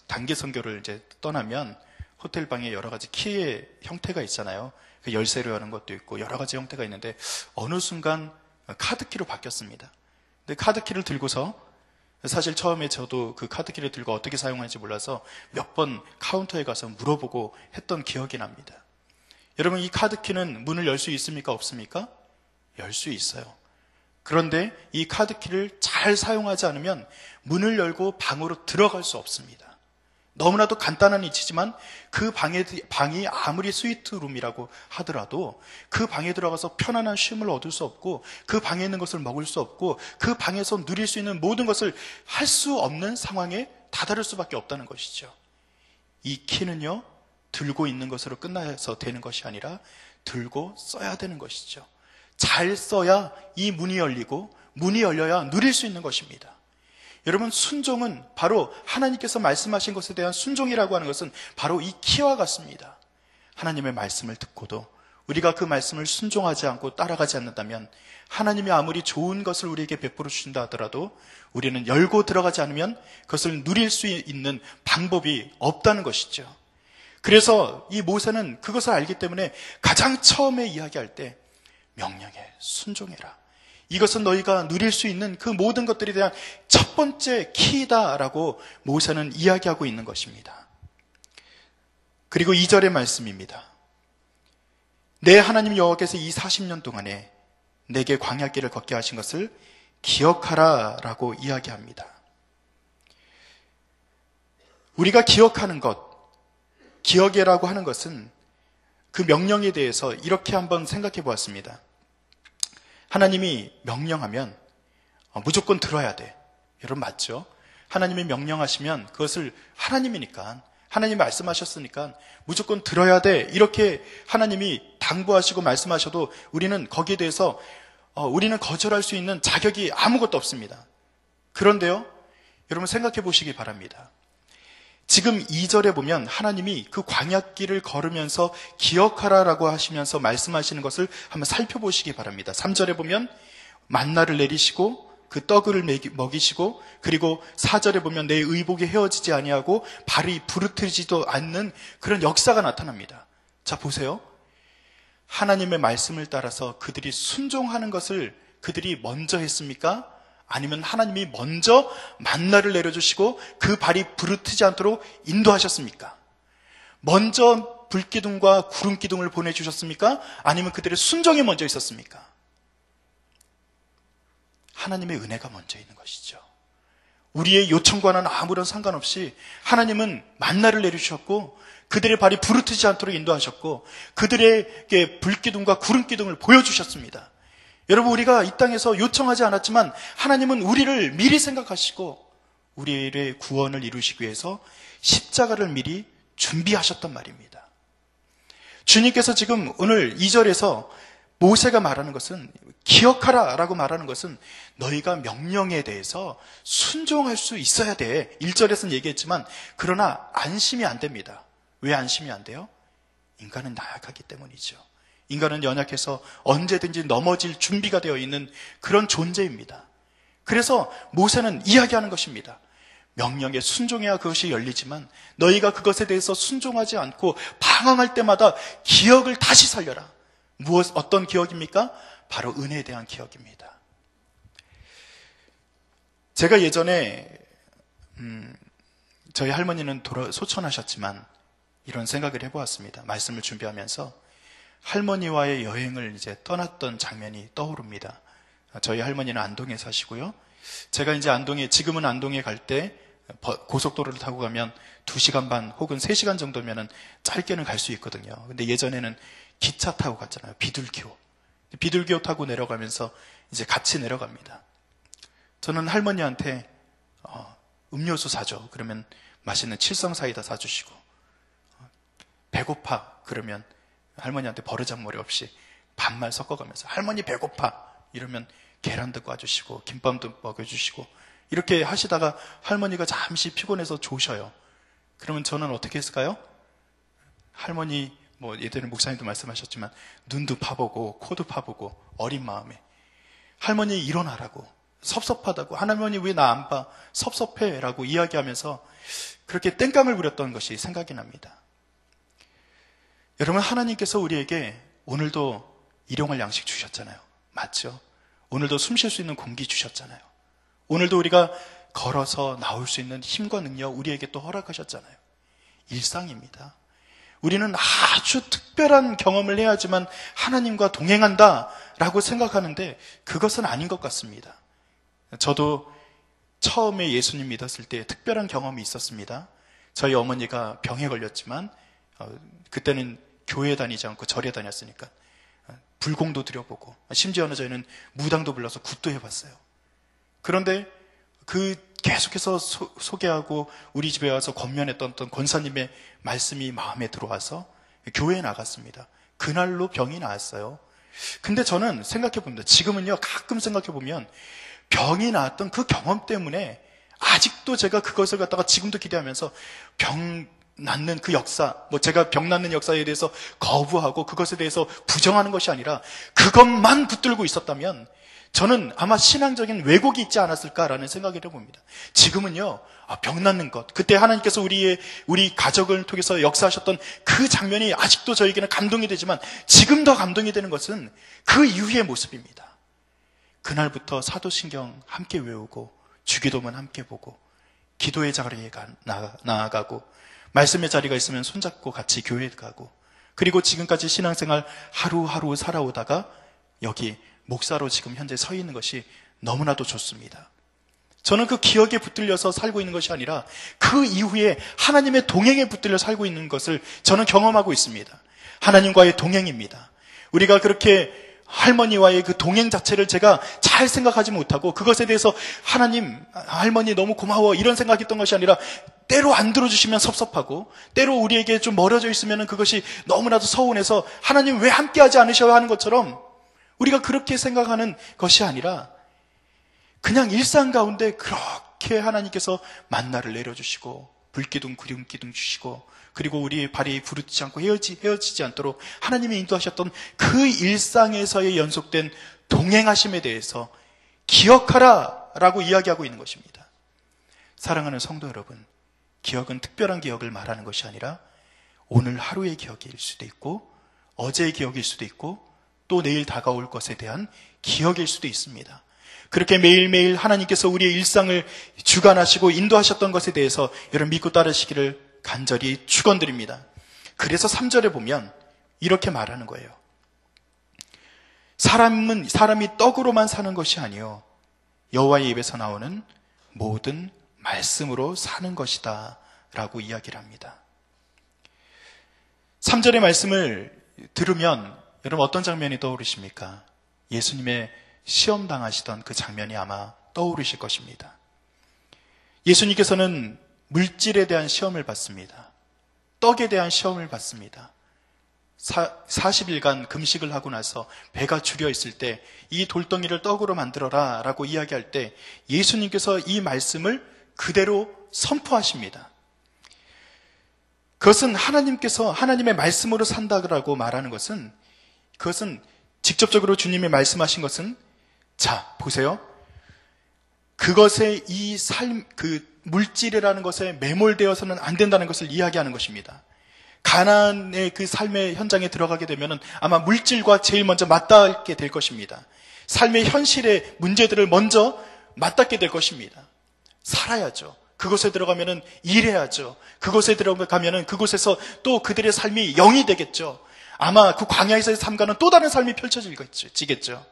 단기 선교를 이제 떠나면 호텔 방에 여러 가지 키의 형태가 있잖아요. 열쇠로 여는 것도 있고 여러 가지 형태가 있는데, 어느 순간 카드키로 바뀌었습니다. 근데 카드키를 들고서, 사실 처음에 저도 그 카드키를 들고 어떻게 사용하는지 몰라서 몇 번 카운터에 가서 물어보고 했던 기억이 납니다. 여러분, 이 카드키는 문을 열 수 있습니까? 없습니까? 열 수 있어요. 그런데 이 카드키를 잘 사용하지 않으면 문을 열고 방으로 들어갈 수 없습니다. 너무나도 간단한 이치지만 그 방이 아무리 스위트룸이라고 하더라도 그 방에 들어가서 편안한 쉼을 얻을 수 없고, 그 방에 있는 것을 먹을 수 없고, 그 방에서 누릴 수 있는 모든 것을 할 수 없는 상황에 다다를 수밖에 없다는 것이죠. 이 키는요, 들고 있는 것으로 끝나서 되는 것이 아니라 들고 써야 되는 것이죠. 잘 써야 이 문이 열리고, 문이 열려야 누릴 수 있는 것입니다. 여러분, 순종은 바로 하나님께서 말씀하신 것에 대한 순종이라고 하는 것은 바로 이 키와 같습니다. 하나님의 말씀을 듣고도 우리가 그 말씀을 순종하지 않고 따라가지 않는다면, 하나님이 아무리 좋은 것을 우리에게 베풀어 주신다 하더라도 우리는 열고 들어가지 않으면 그것을 누릴 수 있는 방법이 없다는 것이죠. 그래서 이 모세는 그것을 알기 때문에 가장 처음에 이야기할 때 명령에 순종해라, 이것은 너희가 누릴 수 있는 그 모든 것들에 대한 첫 번째 키다라고 모세는 이야기하고 있는 것입니다. 그리고 2절의 말씀입니다. 내 하나님 여호와께서 이 40년 동안에 내게 광야길을 걷게 하신 것을 기억하라 라고 이야기합니다. 우리가 기억하는 것, 기억이라고 하는 것은 그 명령에 대해서 이렇게 한번 생각해 보았습니다. 하나님이 명령하면 무조건 들어야 돼. 여러분, 맞죠? 하나님이 명령하시면 그것을, 하나님이니까, 하나님이 말씀하셨으니까 무조건 들어야 돼, 이렇게 하나님이 당부하시고 말씀하셔도 우리는 거기에 대해서 우리는 거절할 수 있는 자격이 아무것도 없습니다. 그런데요, 여러분 생각해 보시기 바랍니다. 지금 2절에 보면 하나님이 그 광야길을 걸으면서 기억하라라고 하시면서 말씀하시는 것을 한번 살펴보시기 바랍니다. 3절에 보면 만나를 내리시고 그 떡을 먹이시고, 그리고 4절에 보면 내 의복이 헤어지지 아니하고 발이 부르트지도 않는 그런 역사가 나타납니다. 자, 보세요. 하나님의 말씀을 따라서 그들이 순종하는 것을 그들이 먼저 했습니까? 아니면 하나님이 먼저 만나를 내려주시고 그 발이 부르트지 않도록 인도하셨습니까? 먼저 불기둥과 구름기둥을 보내주셨습니까? 아니면 그들의 순종이 먼저 있었습니까? 하나님의 은혜가 먼저 있는 것이죠. 우리의 요청과는 아무런 상관없이 하나님은 만나를 내려주셨고 그들의 발이 부르트지 않도록 인도하셨고 그들에게 불기둥과 구름기둥을 보여주셨습니다. 여러분, 우리가 이 땅에서 요청하지 않았지만 하나님은 우리를 미리 생각하시고 우리의 구원을 이루시기 위해서 십자가를 미리 준비하셨단 말입니다. 주님께서 지금 오늘 2절에서 모세가 말하는 것은, 기억하라 라고 말하는 것은 너희가 명령에 대해서 순종할 수 있어야 돼. 1절에서는 얘기했지만 그러나 안심이 안 됩니다. 왜 안심이 안 돼요? 인간은 나약하기 때문이죠. 인간은 연약해서 언제든지 넘어질 준비가 되어 있는 그런 존재입니다. 그래서 모세는 이야기하는 것입니다. 명령에 순종해야 그것이 열리지만 너희가 그것에 대해서 순종하지 않고 방황할 때마다 기억을 다시 살려라. 어떤 기억입니까? 바로 은혜에 대한 기억입니다. 제가 예전에 저희 할머니는 소천하셨지만 이런 생각을 해보았습니다. 말씀을 준비하면서 할머니와의 여행을 이제 떠났던 장면이 떠오릅니다. 저희 할머니는 안동에 사시고요. 제가 이제 지금은 안동에 갈 때 고속도로를 타고 가면 2시간 반 혹은 3시간 정도면은 짧게는 갈 수 있거든요. 근데 예전에는 기차 타고 갔잖아요. 비둘기호 타고 내려가면서 이제 같이 내려갑니다. 저는 할머니한테 음료수 사줘. 그러면 맛있는 칠성사이다 사주시고, 배고파. 그러면 할머니한테 버르장머리 없이 반말 섞어가면서 할머니 배고파. 이러면 계란도 꽈주시고 김밥도 먹여주시고 이렇게 하시다가 할머니가 잠시 피곤해서 조셔요. 그러면 저는 어떻게 했을까요? 할머니, 예전에 목사님도 말씀하셨지만 눈도 파보고 코도 파보고 어린 마음에 할머니 일어나라고, 섭섭하다고, 할머니 왜 나 안 봐, 섭섭해 라고 이야기하면서 그렇게 땡깡을 부렸던 것이 생각이 납니다. 여러분, 하나님께서 우리에게 오늘도 일용할 양식 주셨잖아요. 맞죠? 오늘도 숨 쉴 수 있는 공기 주셨잖아요. 오늘도 우리가 걸어서 나올 수 있는 힘과 능력 우리에게 또 허락하셨잖아요. 일상입니다. 우리는 아주 특별한 경험을 해야지만 하나님과 동행한다라고 생각하는데 그것은 아닌 것 같습니다. 저도 처음에 예수님 믿었을 때 특별한 경험이 있었습니다. 저희 어머니가 병에 걸렸지만 그때는 교회 다니지 않고 절에 다녔으니까 불공도 드려보고 심지어는 저희는 무당도 불러서 굿도 해봤어요. 그런데 계속해서 소개하고 우리 집에 와서 권면했던 어떤 권사님의 말씀이 마음에 들어와서 교회에 나갔습니다. 그날로 병이 나았어요. 근데 저는 생각해봅니다. 지금은요, 가끔 생각해보면 병이 나았던 그 경험 때문에 아직도 제가 그것을 갖다가 지금도 기대하면서 병 낫는 그 역사, 제가 병 낫는 역사에 대해서 거부하고 그것에 대해서 부정하는 것이 아니라 그것만 붙들고 있었다면 저는 아마 신앙적인 왜곡이 있지 않았을까라는 생각을 해봅니다. 지금은요, 병 낫는 것, 그때 하나님께서 우리 가족을 통해서 역사하셨던 그 장면이 아직도 저에게는 감동이 되지만 지금 더 감동이 되는 것은 그 이후의 모습입니다. 그날부터 사도신경 함께 외우고 주기도문 함께 보고 기도의 자리에 나아가고 말씀의 자리가 있으면 손잡고 같이 교회에 가고 그리고 지금까지 신앙생활 하루하루 살아오다가 여기 목사로 지금 현재 서 있는 것이 너무나도 좋습니다. 저는 그 기억에 붙들려서 살고 있는 것이 아니라 그 이후에 하나님의 동행에 붙들려 살고 있는 것을 저는 경험하고 있습니다. 하나님과의 동행입니다. 우리가 그렇게 할머니와의 그 동행 자체를 제가 잘 생각하지 못하고 그것에 대해서 하나님, 할머니 너무 고마워 이런 생각했던 것이 아니라 때로 안 들어주시면 섭섭하고 때로 우리에게 좀 멀어져 있으면 그것이 너무나도 서운해서 하나님 왜 함께하지 않으셔야 하는 것처럼 우리가 그렇게 생각하는 것이 아니라 그냥 일상 가운데 그렇게 하나님께서 만나를 내려주시고 불기둥 구름기둥 주시고 그리고 우리의 발이 부르지 않고 헤어지지 않도록 하나님이 인도하셨던 그 일상에서의 연속된 동행하심에 대해서 기억하라 라고 이야기하고 있는 것입니다. 사랑하는 성도 여러분, 기억은 특별한 기억을 말하는 것이 아니라 오늘 하루의 기억일 수도 있고 어제의 기억일 수도 있고 또 내일 다가올 것에 대한 기억일 수도 있습니다. 그렇게 매일매일 하나님께서 우리의 일상을 주관하시고 인도하셨던 것에 대해서 여러분 믿고 따르시기를 간절히 축원드립니다. 그래서 3절에 보면 이렇게 말하는 거예요. 사람이 떡으로만 사는 것이 아니요 여호와의 입에서 나오는 모든 말씀으로 사는 것이다 라고 이야기를 합니다. 3절의 말씀을 들으면 여러분 어떤 장면이 떠오르십니까? 예수님의 시험 당하시던 그 장면이 아마 떠오르실 것입니다. 예수님께서는 물질에 대한 시험을 받습니다. 떡에 대한 시험을 받습니다. 40일간 금식을 하고 나서 배가 주려 있을 때 이 돌덩이를 떡으로 만들어라 라고 이야기할 때 예수님께서 이 말씀을 그대로 선포하십니다. 그것은 하나님께서 하나님의 말씀으로 산다고 말하는 것은 그것은 직접적으로 주님이 말씀하신 것은 자, 보세요. 그것에 이 삶, 그 물질이라는 것에 매몰되어서는 안 된다는 것을 이야기하는 것입니다. 가나안의 그 삶의 현장에 들어가게 되면 아마 물질과 제일 먼저 맞닿게 될 것입니다. 삶의 현실의 문제들을 먼저 맞닿게 될 것입니다. 살아야죠. 그곳에 들어가면은 일해야죠. 그곳에 들어가면은 그곳에서 또 그들의 삶이 영이 되겠죠. 아마 그 광야에서의 삶과는 또 다른 삶이 펼쳐지겠죠.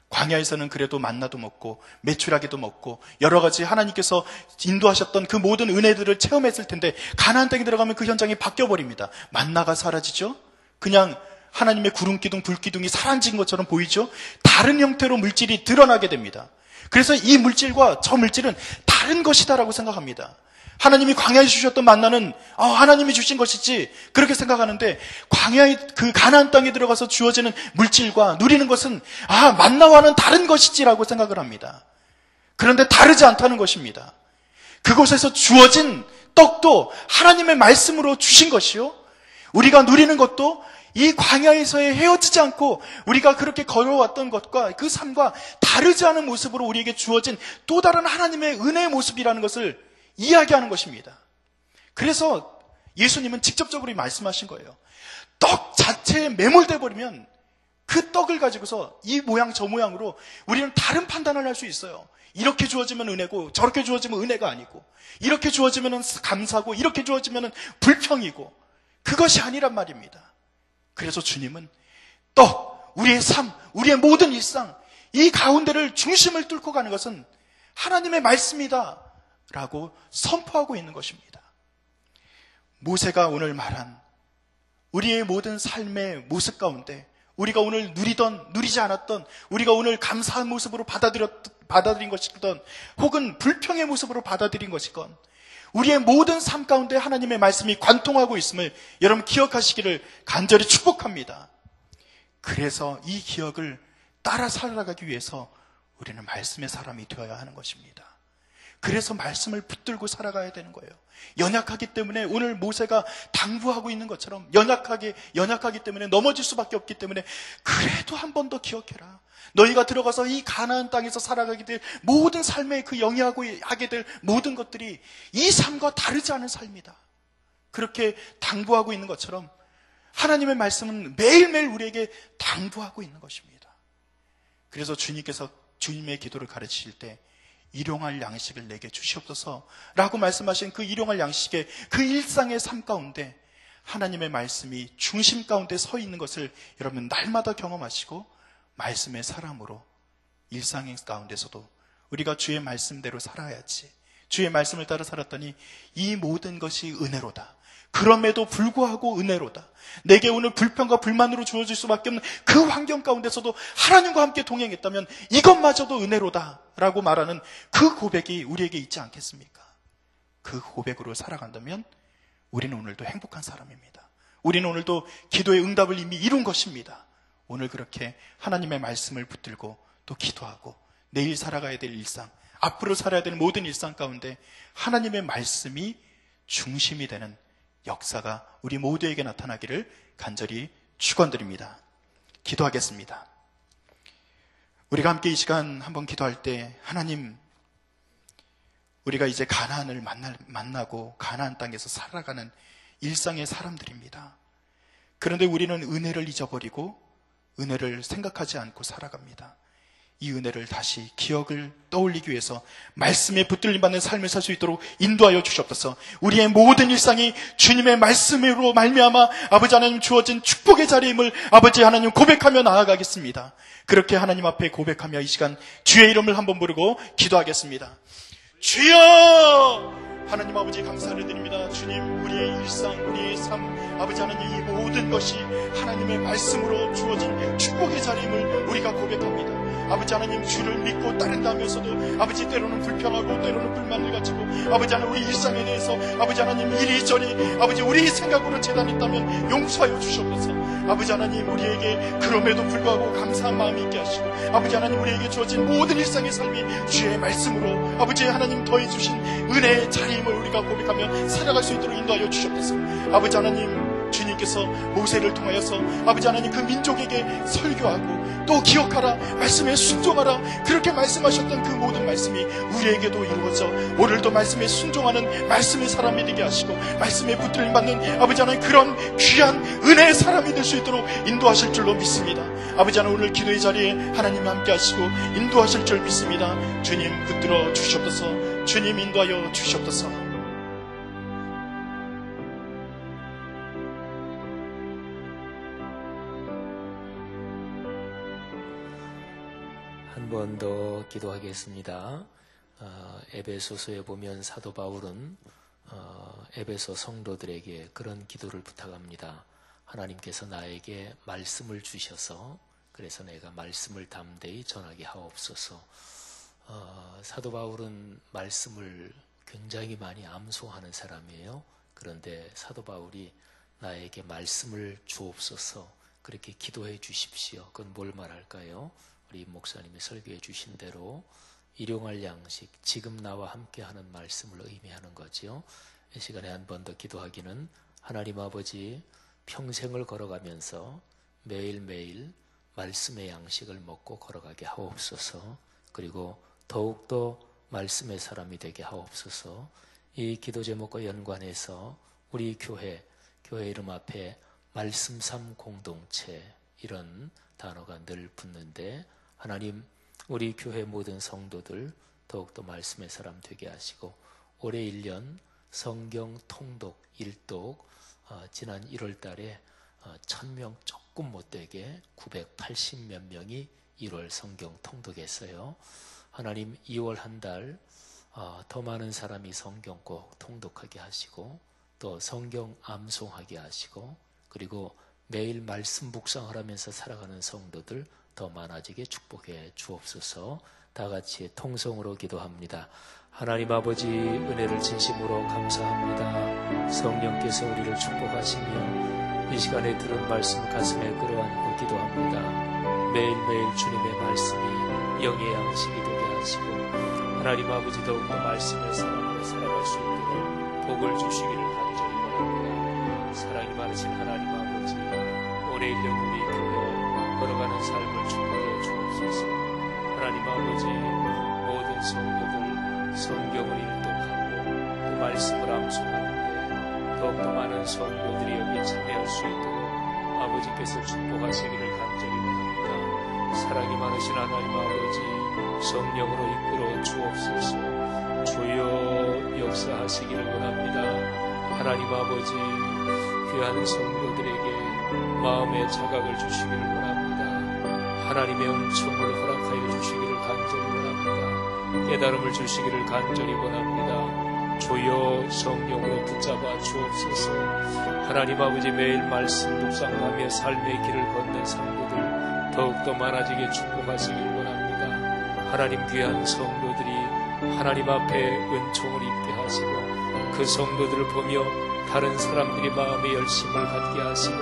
광야에서는 그래도 만나도 먹고 메추라기도 먹고 여러 가지 하나님께서 인도하셨던 그 모든 은혜들을 체험했을 텐데 가나안 땅에 들어가면 그 현장이 바뀌어버립니다. 만나가 사라지죠. 그냥 하나님의 구름기둥 불기둥이 사라진 것처럼 보이죠. 다른 형태로 물질이 드러나게 됩니다. 그래서 이 물질과 저 물질은 다른 것이다라고 생각합니다. 하나님이 광야에 주셨던 만나는 하나님이 주신 것이지 그렇게 생각하는데, 광야의 그 가나안 땅에 들어가서 주어지는 물질과 누리는 것은 만나와는 다른 것이지라고 생각을 합니다. 그런데 다르지 않다는 것입니다. 그곳에서 주어진 떡도 하나님의 말씀으로 주신 것이요, 우리가 누리는 것도 이 광야에서의 헤어지지 않고 우리가 그렇게 걸어왔던 것과 그 삶과 다르지 않은 모습으로 우리에게 주어진 또 다른 하나님의 은혜의 모습이라는 것을 이야기하는 것입니다. 그래서 예수님은 직접적으로 말씀하신 거예요. 떡 자체에 매몰돼 버리면 그 떡을 가지고서 이 모양 저 모양으로 우리는 다른 판단을 할 수 있어요. 이렇게 주어지면 은혜고 저렇게 주어지면 은혜가 아니고, 이렇게 주어지면 감사고 이렇게 주어지면 불평이고, 그것이 아니란 말입니다. 그래서 주님은 떡, 우리의 삶, 우리의 모든 일상, 이 가운데를 중심을 뚫고 가는 것은 하나님의 말씀이다 라고 선포하고 있는 것입니다. 모세가 오늘 말한 우리의 모든 삶의 모습 가운데, 우리가 오늘 누리지 않았던, 우리가 오늘 감사한 모습으로 받아들인 것이건, 혹은 불평의 모습으로 받아들인 것이건, 우리의 모든 삶 가운데 하나님의 말씀이 관통하고 있음을 여러분 기억하시기를 간절히 축복합니다. 그래서 이 기억을 따라 살아가기 위해서 우리는 말씀의 사람이 되어야 하는 것입니다. 그래서 말씀을 붙들고 살아가야 되는 거예요. 연약하기 때문에, 오늘 모세가 당부하고 있는 것처럼 연약하기 때문에 넘어질 수밖에 없기 때문에, 그래도 한 번 더 기억해라. 너희가 들어가서 이 가나안 땅에서 살아가게 될 모든 삶의 그 영위하고 하게 될 모든 것들이 이 삶과 다르지 않은 삶이다. 그렇게 당부하고 있는 것처럼 하나님의 말씀은 매일매일 우리에게 당부하고 있는 것입니다. 그래서 주님께서 주님의 기도를 가르치실 때 일용할 양식을 내게 주시옵소서 라고 말씀하신 그 일용할 양식의 그 일상의 삶 가운데 하나님의 말씀이 중심 가운데 서 있는 것을 여러분 날마다 경험하시고, 말씀의 사람으로 일상 가운데서도 우리가 주의 말씀대로 살아야지, 주의 말씀을 따라 살았더니 이 모든 것이 은혜로다, 그럼에도 불구하고 은혜로다, 내게 오늘 불평과 불만으로 주어질 수밖에 없는 그 환경 가운데서도 하나님과 함께 동행했다면 이것마저도 은혜로다 라고 말하는 그 고백이 우리에게 있지 않겠습니까? 그 고백으로 살아간다면 우리는 오늘도 행복한 사람입니다. 우리는 오늘도 기도의 응답을 이미 이룬 것입니다. 오늘 그렇게 하나님의 말씀을 붙들고 또 기도하고 내일 살아가야 될 일상, 앞으로 살아야 될 모든 일상 가운데 하나님의 말씀이 중심이 되는 역사가 우리 모두에게 나타나기를 간절히 축원드립니다. 기도하겠습니다. 우리가 함께 이 시간 한번 기도할 때, 하나님, 우리가 이제 가나안을 만나고 가나안 땅에서 살아가는 일상의 사람들입니다. 그런데 우리는 은혜를 잊어버리고 은혜를 생각하지 않고 살아갑니다. 이 은혜를 다시 기억을 떠올리기 위해서 말씀에 붙들림 받는 삶을 살 수 있도록 인도하여 주시옵소서. 우리의 모든 일상이 주님의 말씀으로 말미암아 아버지 하나님 주어진 축복의 자리임을 아버지 하나님 고백하며 나아가겠습니다. 그렇게 하나님 앞에 고백하며 이 시간 주의 이름을 한번 부르고 기도하겠습니다. 주여! 하나님 아버지 감사를 드립니다. 주님, 우리의 일상, 우리의 삶, 아버지 하나님 이 모든 것이 하나님의 말씀으로 주어진 축복의 자리임을 우리가 고백합니다. 아버지 하나님, 주를 믿고 따른다면서도 아버지 때로는 불평하고 때로는 불만을 가지고 아버지 하나님 우리 일상에 대해서 아버지 하나님 이리저리 아버지 우리 생각으로 재단했다면 용서하여 주시옵소서. 아버지 하나님, 우리에게 그럼에도 불구하고 감사한 마음이 있게 하시고 아버지 하나님 우리에게 주어진 모든 일상의 삶이 주의 말씀으로 아버지 하나님 더해주신 은혜의 자리임을 우리가 고백하며 살아갈 수 있도록 인도하여 주시옵소서. 아버지 하나님, 주님께서 모세를 통하여서 아버지 하나님 그 민족에게 설교하고 또 기억하라, 말씀에 순종하라, 그렇게 말씀하셨던 그 모든 말씀이 우리에게도 이루어져 오늘도 말씀에 순종하는 말씀의 사람이 되게 하시고 말씀에 붙들림 받는 아버지 하나님 그런 귀한 은혜의 사람이 될 수 있도록 인도하실 줄로 믿습니다. 아버지 하나님, 오늘 기도의 자리에 하나님이 함께 하시고 인도하실 줄 믿습니다. 주님 붙들어 주시옵소서. 주님 인도하여 주시옵소서. 한 번 더 기도하겠습니다. 에베소서에 보면 사도 바울은 에베소 성도들에게 그런 기도를 부탁합니다. 하나님께서 나에게 말씀을 주셔서 그래서 내가 말씀을 담대히 전하게 하옵소서. 사도 바울은 말씀을 굉장히 많이 암송하는 사람이에요. 그런데 사도 바울이 나에게 말씀을 주옵소서 그렇게 기도해 주십시오. 그건 뭘 말할까요? 우리 목사님이 설교해 주신 대로 일용할 양식, 지금 나와 함께하는 말씀을 의미하는 거지요. 이 시간에 한 번 더 기도하기는 하나님 아버지 평생을 걸어가면서 매일매일 말씀의 양식을 먹고 걸어가게 하옵소서. 그리고 더욱더 말씀의 사람이 되게 하옵소서. 이 기도 제목과 연관해서 우리 교회 이름 앞에 말씀 삶 공동체 이런 단어가 늘 붙는데 하나님 우리 교회 모든 성도들 더욱더 말씀의 사람 되게 하시고 올해 1년 성경 통독 일독 지난 1월 달에 1000명 조금 못되게 980몇 명이 1월 성경 통독했어요. 하나님 2월 한 달 더 많은 사람이 성경 꼭 통독하게 하시고 또 성경 암송하게 하시고 그리고 매일 말씀 묵상을 하면서 살아가는 성도들 더 많아지게 축복해 주옵소서. 다 같이 통성으로 기도합니다. 하나님 아버지 은혜를 진심으로 감사합니다. 성령께서 우리를 축복하시며 이 시간에 들은 말씀 가슴에 끌어안고 기도합니다. 매일매일 주님의 말씀이 영의 양식이 되게 하시고 하나님 아버지 더욱더 말씀의 사람으로 살아갈 수 있도록 복을 주시기를 간절히 원합니다. 사랑이 많으신 하나님 아버지 올해 1년 우리 교회 걸어가는 삶을 축복해 주옵소서. 하나님 아버지 모든 성도들 성경을 일독하고 그 말씀을 암송하는데 더욱더 많은 성도들이 여기 참여할 수 있도록 아버지께서 축복하시기를 간절히 원합니다. 사랑이 많으신 하나님 아버지 성령으로 이끌어 주옵소서. 주여 역사하시기를 원합니다. 하나님 아버지 귀한 성도들에게 마음의 자각을 주시기를 원합니다. 하나님의 은총을 허락하여 주시기를 간절히 원합니다. 깨달음을 주시기를 간절히 원합니다. 주여 성령으로 붙잡아 주옵소서. 하나님 아버지 매일 말씀 묵상하며 삶의 길을 걷는 성도들 더욱더 많아지게 축복하시길 원합니다. 하나님 귀한 성도들이 하나님 앞에 은총을 입게 하시고 그 성도들을 보며 다른 사람들이 마음의 열심을 갖게 하시고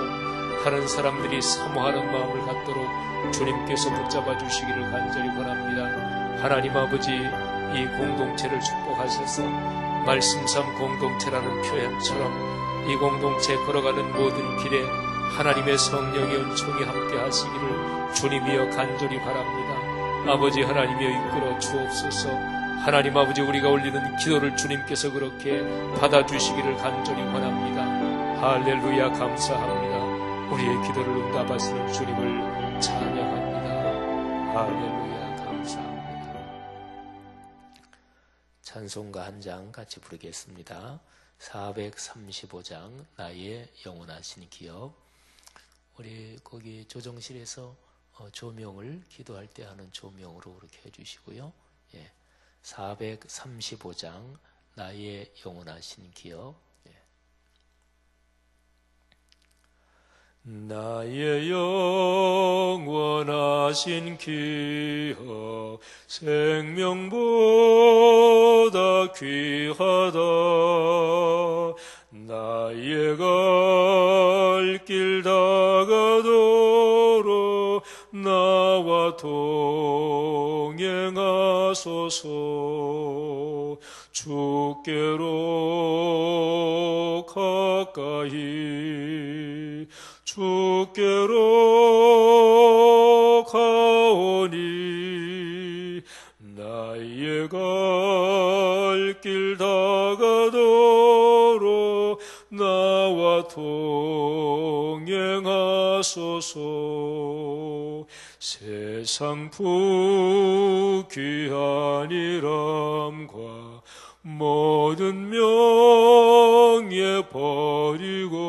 다른 사람들이 사모하는 마음을 갖도록 주님께서 붙잡아 주시기를 간절히 원합니다. 하나님 아버지 이 공동체를 축복하셔서 말씀삼 공동체라는 표현처럼 이 공동체 걸어가는 모든 길에 하나님의 성령의 은총이 함께 하시기를 주님이여 간절히 바랍니다. 아버지 하나님이여 이끌어 주옵소서. 하나님 아버지 우리가 올리는 기도를 주님께서 그렇게 받아주시기를 간절히 원합니다. 할렐루야 감사합니다. 우리의 기도를 응답하시는 주님을 찬양합니다. 할렐루야 감사합니다. 찬송가 한 장 같이 부르겠습니다. 435장 나의 영원하신 기억. 우리 거기 조정실에서 조명을 기도할 때 하는 조명으로 그렇게 해주시고요. 435장 나의 영원하신 기억. 나의 영원하신 기억 생명보다 귀하다. 나의 갈 길 다가도록 나와 동행하소서. 주께로 가까이 주께로 가오니 나의 갈 길 다가도록 나와 동행하소서. 세상 부귀한 일함과 모든 명예 버리고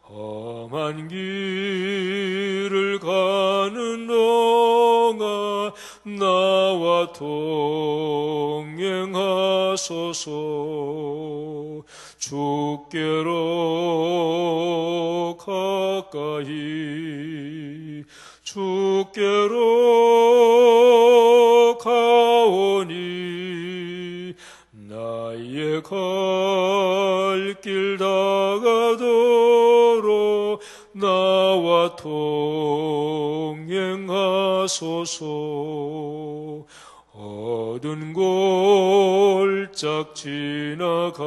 험한 길을 가는 동안 나와 동행하소서. 주께로 가까이 주께로 가오니 도로 나와 동행하소서. 어두운 골짝 지나가며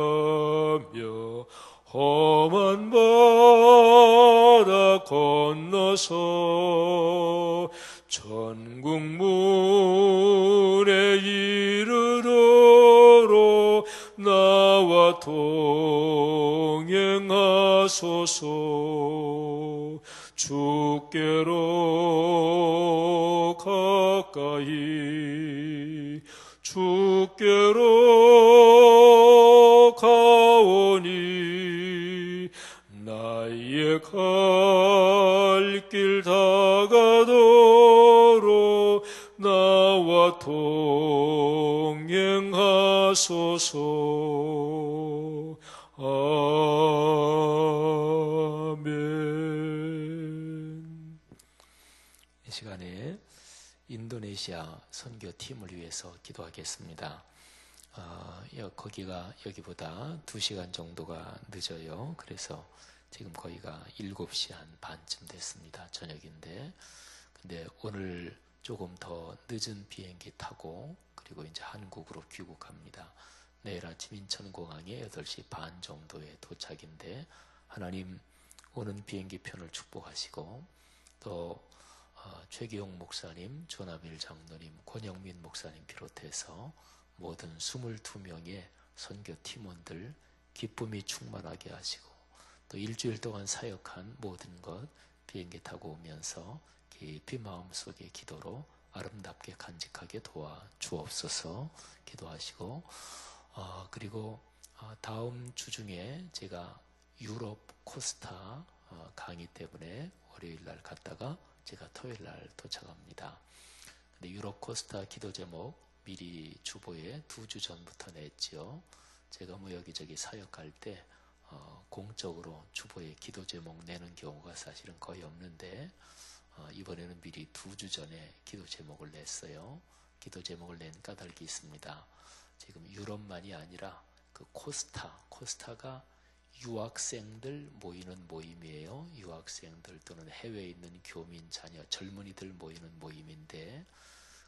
험한 바다 건너서 천국 문에 이르도록 나와 동행하소서. 주께로 가까이 주께로 가오니 나의 갈 길 다가도록 나와 동행하소서. 아멘. 이 시간에 인도네시아 선교팀을 위해서 기도하겠습니다. 거기가 여기보다 2시간 정도가 늦어요. 그래서 지금 거기가 7시 한 반쯤 됐습니다. 저녁인데. 근데 오늘 조금 더 늦은 비행기 타고 그리고 이제 한국으로 귀국합니다. 내일 아침 인천공항에 8시 반 정도에 도착인데 하나님 오는 비행기 편을 축복하시고 또 최기용 목사님, 조남일 장로님, 권영민 목사님 비롯해서 모든 22명의 선교 팀원들 기쁨이 충만하게 하시고 또 일주일 동안 사역한 모든 것 비행기 타고 오면서 깊이 마음속의 기도로 아름답게 간직하게 도와 주옵소서 기도하시고 그리고 다음 주 중에 제가 유럽 코스타 강의 때문에 월요일 날 갔다가 제가 토요일 날 도착합니다. 근데 유럽 코스타 기도 제목 미리 주보에 2주 전부터 냈지요. 제가 뭐 여기저기 사역할 때 공적으로 주보에 기도 제목 내는 경우가 사실은 거의 없는데 이번에는 미리 2주 전에 기도 제목을 냈어요. 기도 제목을 낸 까닭이 있습니다. 지금 유럽만이 아니라 그 코스타가 유학생들 모이는 모임이에요. 유학생들 또는 해외에 있는 교민 자녀 젊은이들 모이는 모임인데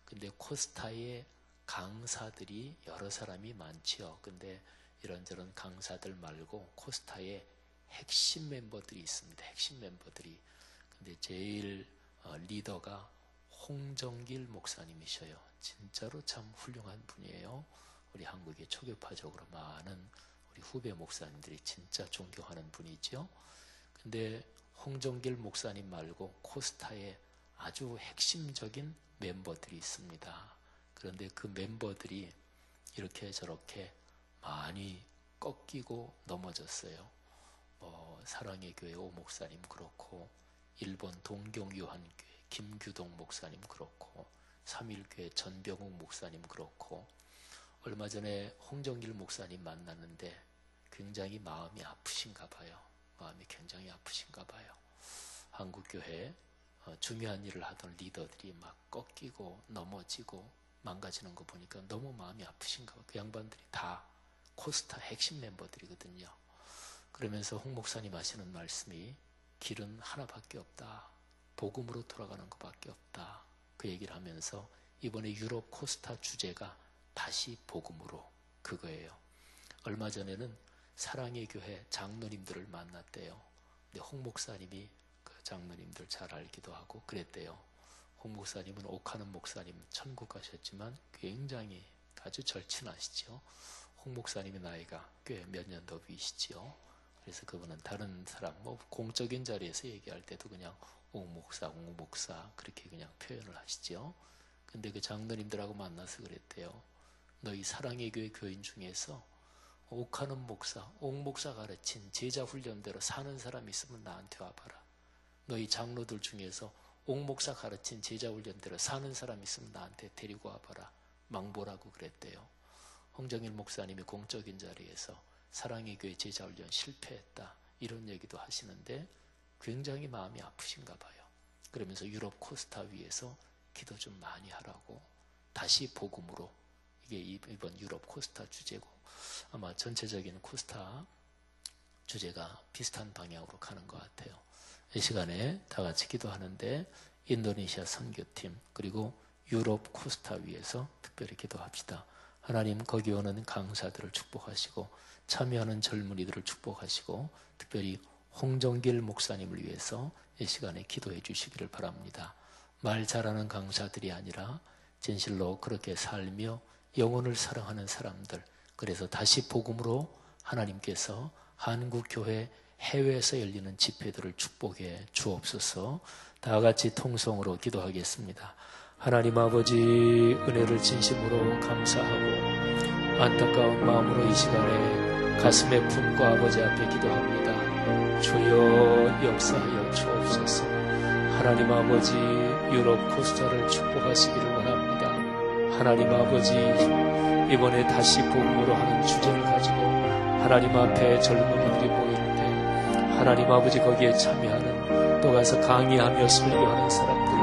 근데 코스타에 강사들이 여러 사람이 많지요. 근데 이런저런 강사들 말고 코스타에 핵심 멤버들이 있습니다. 핵심 멤버들이. 근데 제일 리더가 홍정길 목사님이셔요. 진짜로 참 훌륭한 분이에요. 우리 한국의 초교파적으로 많은 우리 후배 목사님들이 진짜 존경하는 분이죠. 근데 홍정길 목사님 말고 코스타에 아주 핵심적인 멤버들이 있습니다. 그런데 그 멤버들이 이렇게 저렇게 많이 꺾이고 넘어졌어요. 사랑의 교회 오 목사님 그렇고 일본 동경요한교회 김규동 목사님 그렇고 삼일교회 전병욱 목사님 그렇고 얼마 전에 홍정길 목사님 만났는데 굉장히 마음이 아프신가 봐요. 마음이 굉장히 아프신가 봐요. 한국교회 중요한 일을 하던 리더들이 막 꺾이고 넘어지고 망가지는 거 보니까 너무 마음이 아프신가 봐요. 그 양반들이 다 코스타 핵심 멤버들이거든요. 그러면서 홍 목사님 하시는 말씀이 길은 하나밖에 없다. 복음으로 돌아가는 것밖에 없다. 그 얘기를 하면서 이번에 유럽 코스타 주제가 다시 복음으로 그거예요. 얼마 전에는 사랑의 교회 장로님들을 만났대요. 근데 홍 목사님이 그 장로님들 잘 알기도 하고 그랬대요. 홍 목사님은 옥하는 목사님 천국 가셨지만 굉장히 아주 절친하시죠. 홍 목사님의 나이가 꽤 몇 년 더 위시지요. 그래서 그분은 다른 사람 공적인 자리에서 얘기할 때도 그냥 옥 목사 그렇게 그냥 표현을 하시죠. 근데 그 장로님들하고 만나서 그랬대요. 너희 사랑의 교회 교인 중에서 옥하는 목사, 옥 목사 가르친 제자 훈련대로 사는 사람 있으면 나한테 와봐라. 너희 장로들 중에서 옥 목사 가르친 제자 훈련대로 사는 사람 있으면 나한테 데리고 와봐라. 망보라고 그랬대요. 홍정일 목사님이 공적인 자리에서 사랑의 교회 제자 훈련 실패했다. 이런 얘기도 하시는데 굉장히 마음이 아프신가 봐요. 그러면서 유럽 코스타 위에서 기도 좀 많이 하라고 다시 복음으로 이게 이번 유럽 코스타 주제고 아마 전체적인 코스타 주제가 비슷한 방향으로 가는 것 같아요. 이 시간에 다 같이 기도하는데 인도네시아 선교팀 그리고 유럽 코스타 위에서 특별히 기도합시다. 하나님 거기 오는 강사들을 축복하시고 참여하는 젊은이들을 축복하시고 특별히 홍정길 목사님을 위해서 이 시간에 기도해 주시기를 바랍니다. 말 잘하는 강사들이 아니라 진실로 그렇게 살며 영혼을 사랑하는 사람들, 그래서 다시 복음으로 하나님께서 한국교회 해외에서 열리는 집회들을 축복해 주옵소서. 다 같이 통성으로 기도하겠습니다. 하나님 아버지, 은혜를 진심으로 감사하고 안타까운 마음으로 이 시간에 가슴에 품고 아버지 앞에 기도합니다. 주여 역사하여 주옵소서. 하나님 아버지, 유럽 코스타를 축복하시기를 원합니다. 하나님 아버지, 이번에 다시 복음으로 하는 주제를 가지고 하나님 앞에 젊은이들이 모이는데 하나님 아버지 거기에 참여하는, 또 가서 강의하며 설교하는 사람들을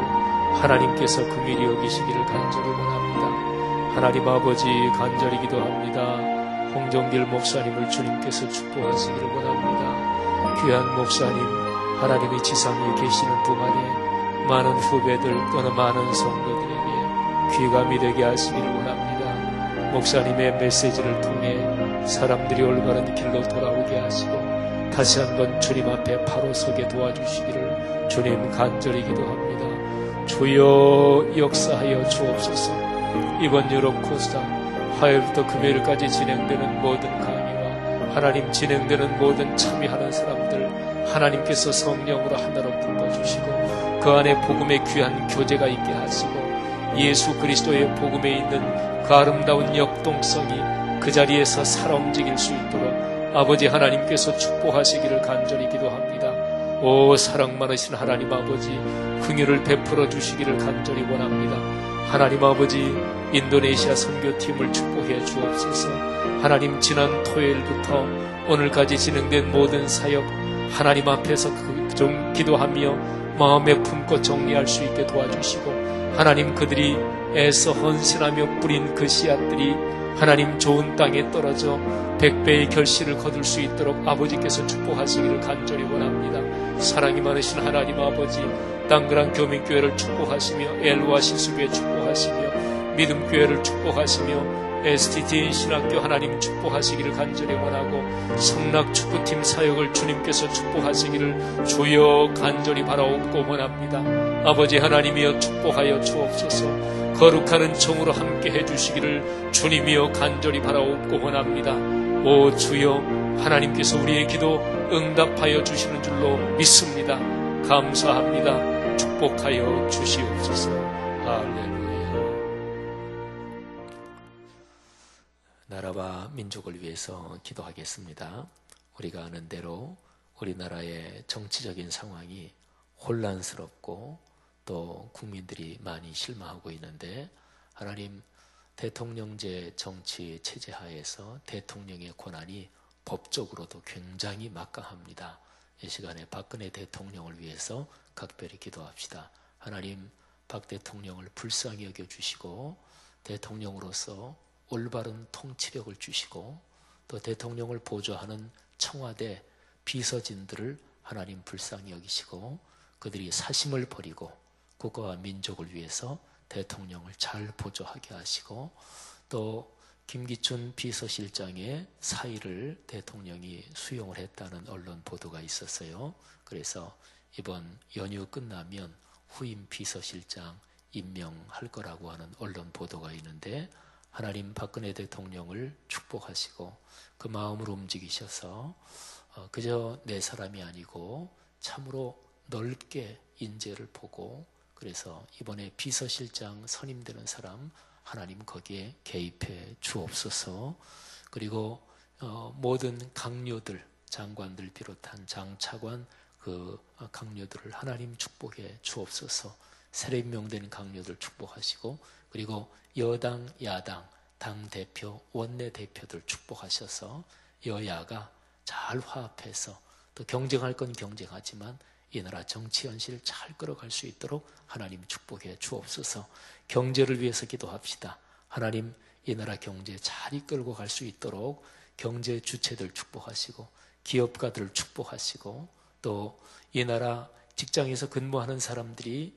하나님께서 긍휼히 여기시기를 간절히 원합니다. 하나님 아버지, 간절히 기도합니다. 홍정길 목사님을 주님께서 축복하시기를 원합니다. 귀한 목사님, 하나님의 지상에 계시는 동안에 많은 후배들 또는 많은 성도들에게 귀감이 되게 하시기를 원합니다. 목사님의 메시지를 통해 사람들이 올바른 길로 돌아오게 하시고 다시 한번 주님 앞에 바로 서게 도와주시기를 주님 간절히 기도합니다. 주여 역사하여 주옵소서. 이번 유럽 코스타 화요일부터 금요일까지 진행되는 모든 강의와 하나님 진행되는 모든 참여하는 사람들 하나님께서 성령으로 하나로 불러주시고 그 안에 복음의 귀한 교제가 있게 하시고 예수 그리스도의 복음에 있는 그 아름다운 역동성이 그 자리에서 살아 움직일 수 있도록 아버지 하나님께서 축복하시기를 간절히 기도합니다. 오 사랑 많으신 하나님 아버지, 긍휼을 베풀어 주시기를 간절히 원합니다. 하나님 아버지, 인도네시아 선교팀을 축복해 주옵소서. 하나님, 지난 토요일부터 오늘까지 진행된 모든 사역 하나님 앞에서 좀 기도하며 마음에 품고 정리할 수 있게 도와주시고 하나님, 그들이 애써 헌신하며 뿌린 그 씨앗들이 하나님 좋은 땅에 떨어져 100배의 결실을 거둘 수 있도록 아버지께서 축복하시기를 간절히 원합니다. 사랑이 많으신 하나님 아버지, 땅그란 교민교회를 축복하시며 엘와 시수교회 축복하시며 믿음교회를 축복하시며 STT 신학교 하나님 축복하시기를 간절히 원하고 성락축구팀 사역을 주님께서 축복하시기를 주여 간절히 바라옵고 원합니다. 아버지 하나님이여 축복하여 주옵소서. 거룩한 정으로 함께 해주시기를 주님이여 간절히 바라옵고 원합니다. 오 주여, 하나님께서 우리의 기도 응답하여 주시는 줄로 믿습니다. 감사합니다. 축복하여 주시옵소서. 할렐루야. 나라와 민족을 위해서 기도하겠습니다. 우리가 아는 대로 우리나라의 정치적인 상황이 혼란스럽고 또 국민들이 많이 실망하고 있는데 하나님, 대통령제 정치 체제 하에서 대통령의 권한이 법적으로도 굉장히 막강합니다. 이 시간에 박근혜 대통령을 위해서 각별히 기도합시다. 하나님, 박 대통령을 불쌍히 여겨주시고 대통령으로서 올바른 통치력을 주시고 또 대통령을 보좌하는 청와대 비서진들을 하나님 불쌍히 여기시고 그들이 사심을 버리고 국가와 민족을 위해서 대통령을 잘 보좌하게 하시고 또 김기춘 비서실장의 사의를 대통령이 수용을 했다는 언론 보도가 있었어요. 그래서 이번 연휴 끝나면 후임 비서실장 임명할 거라고 하는 언론 보도가 있는데 하나님, 박근혜 대통령을 축복하시고 그 마음으로 움직이셔서 그저 내 사람이 아니고 참으로 넓게 인재를 보고 그래서 이번에 비서실장 선임되는 사람 하나님 거기에 개입해 주옵소서. 그리고 모든 강요들, 장관들 비롯한 장차관 그 강요들을 하나님 축복해 주옵소서. 새로 임명된 강요들 축복하시고 그리고 여당, 야당, 당대표, 원내대표들 축복하셔서 여야가 잘 화합해서 또 경쟁할 건 경쟁하지만 이 나라 정치 현실을 잘 끌어갈 수 있도록 하나님 축복해 주옵소서. 경제를 위해서 기도합시다. 하나님, 이 나라 경제 잘 이끌고 갈 수 있도록 경제 주체들 축복하시고 기업가들을 축복하시고 또 이 나라 직장에서 근무하는 사람들이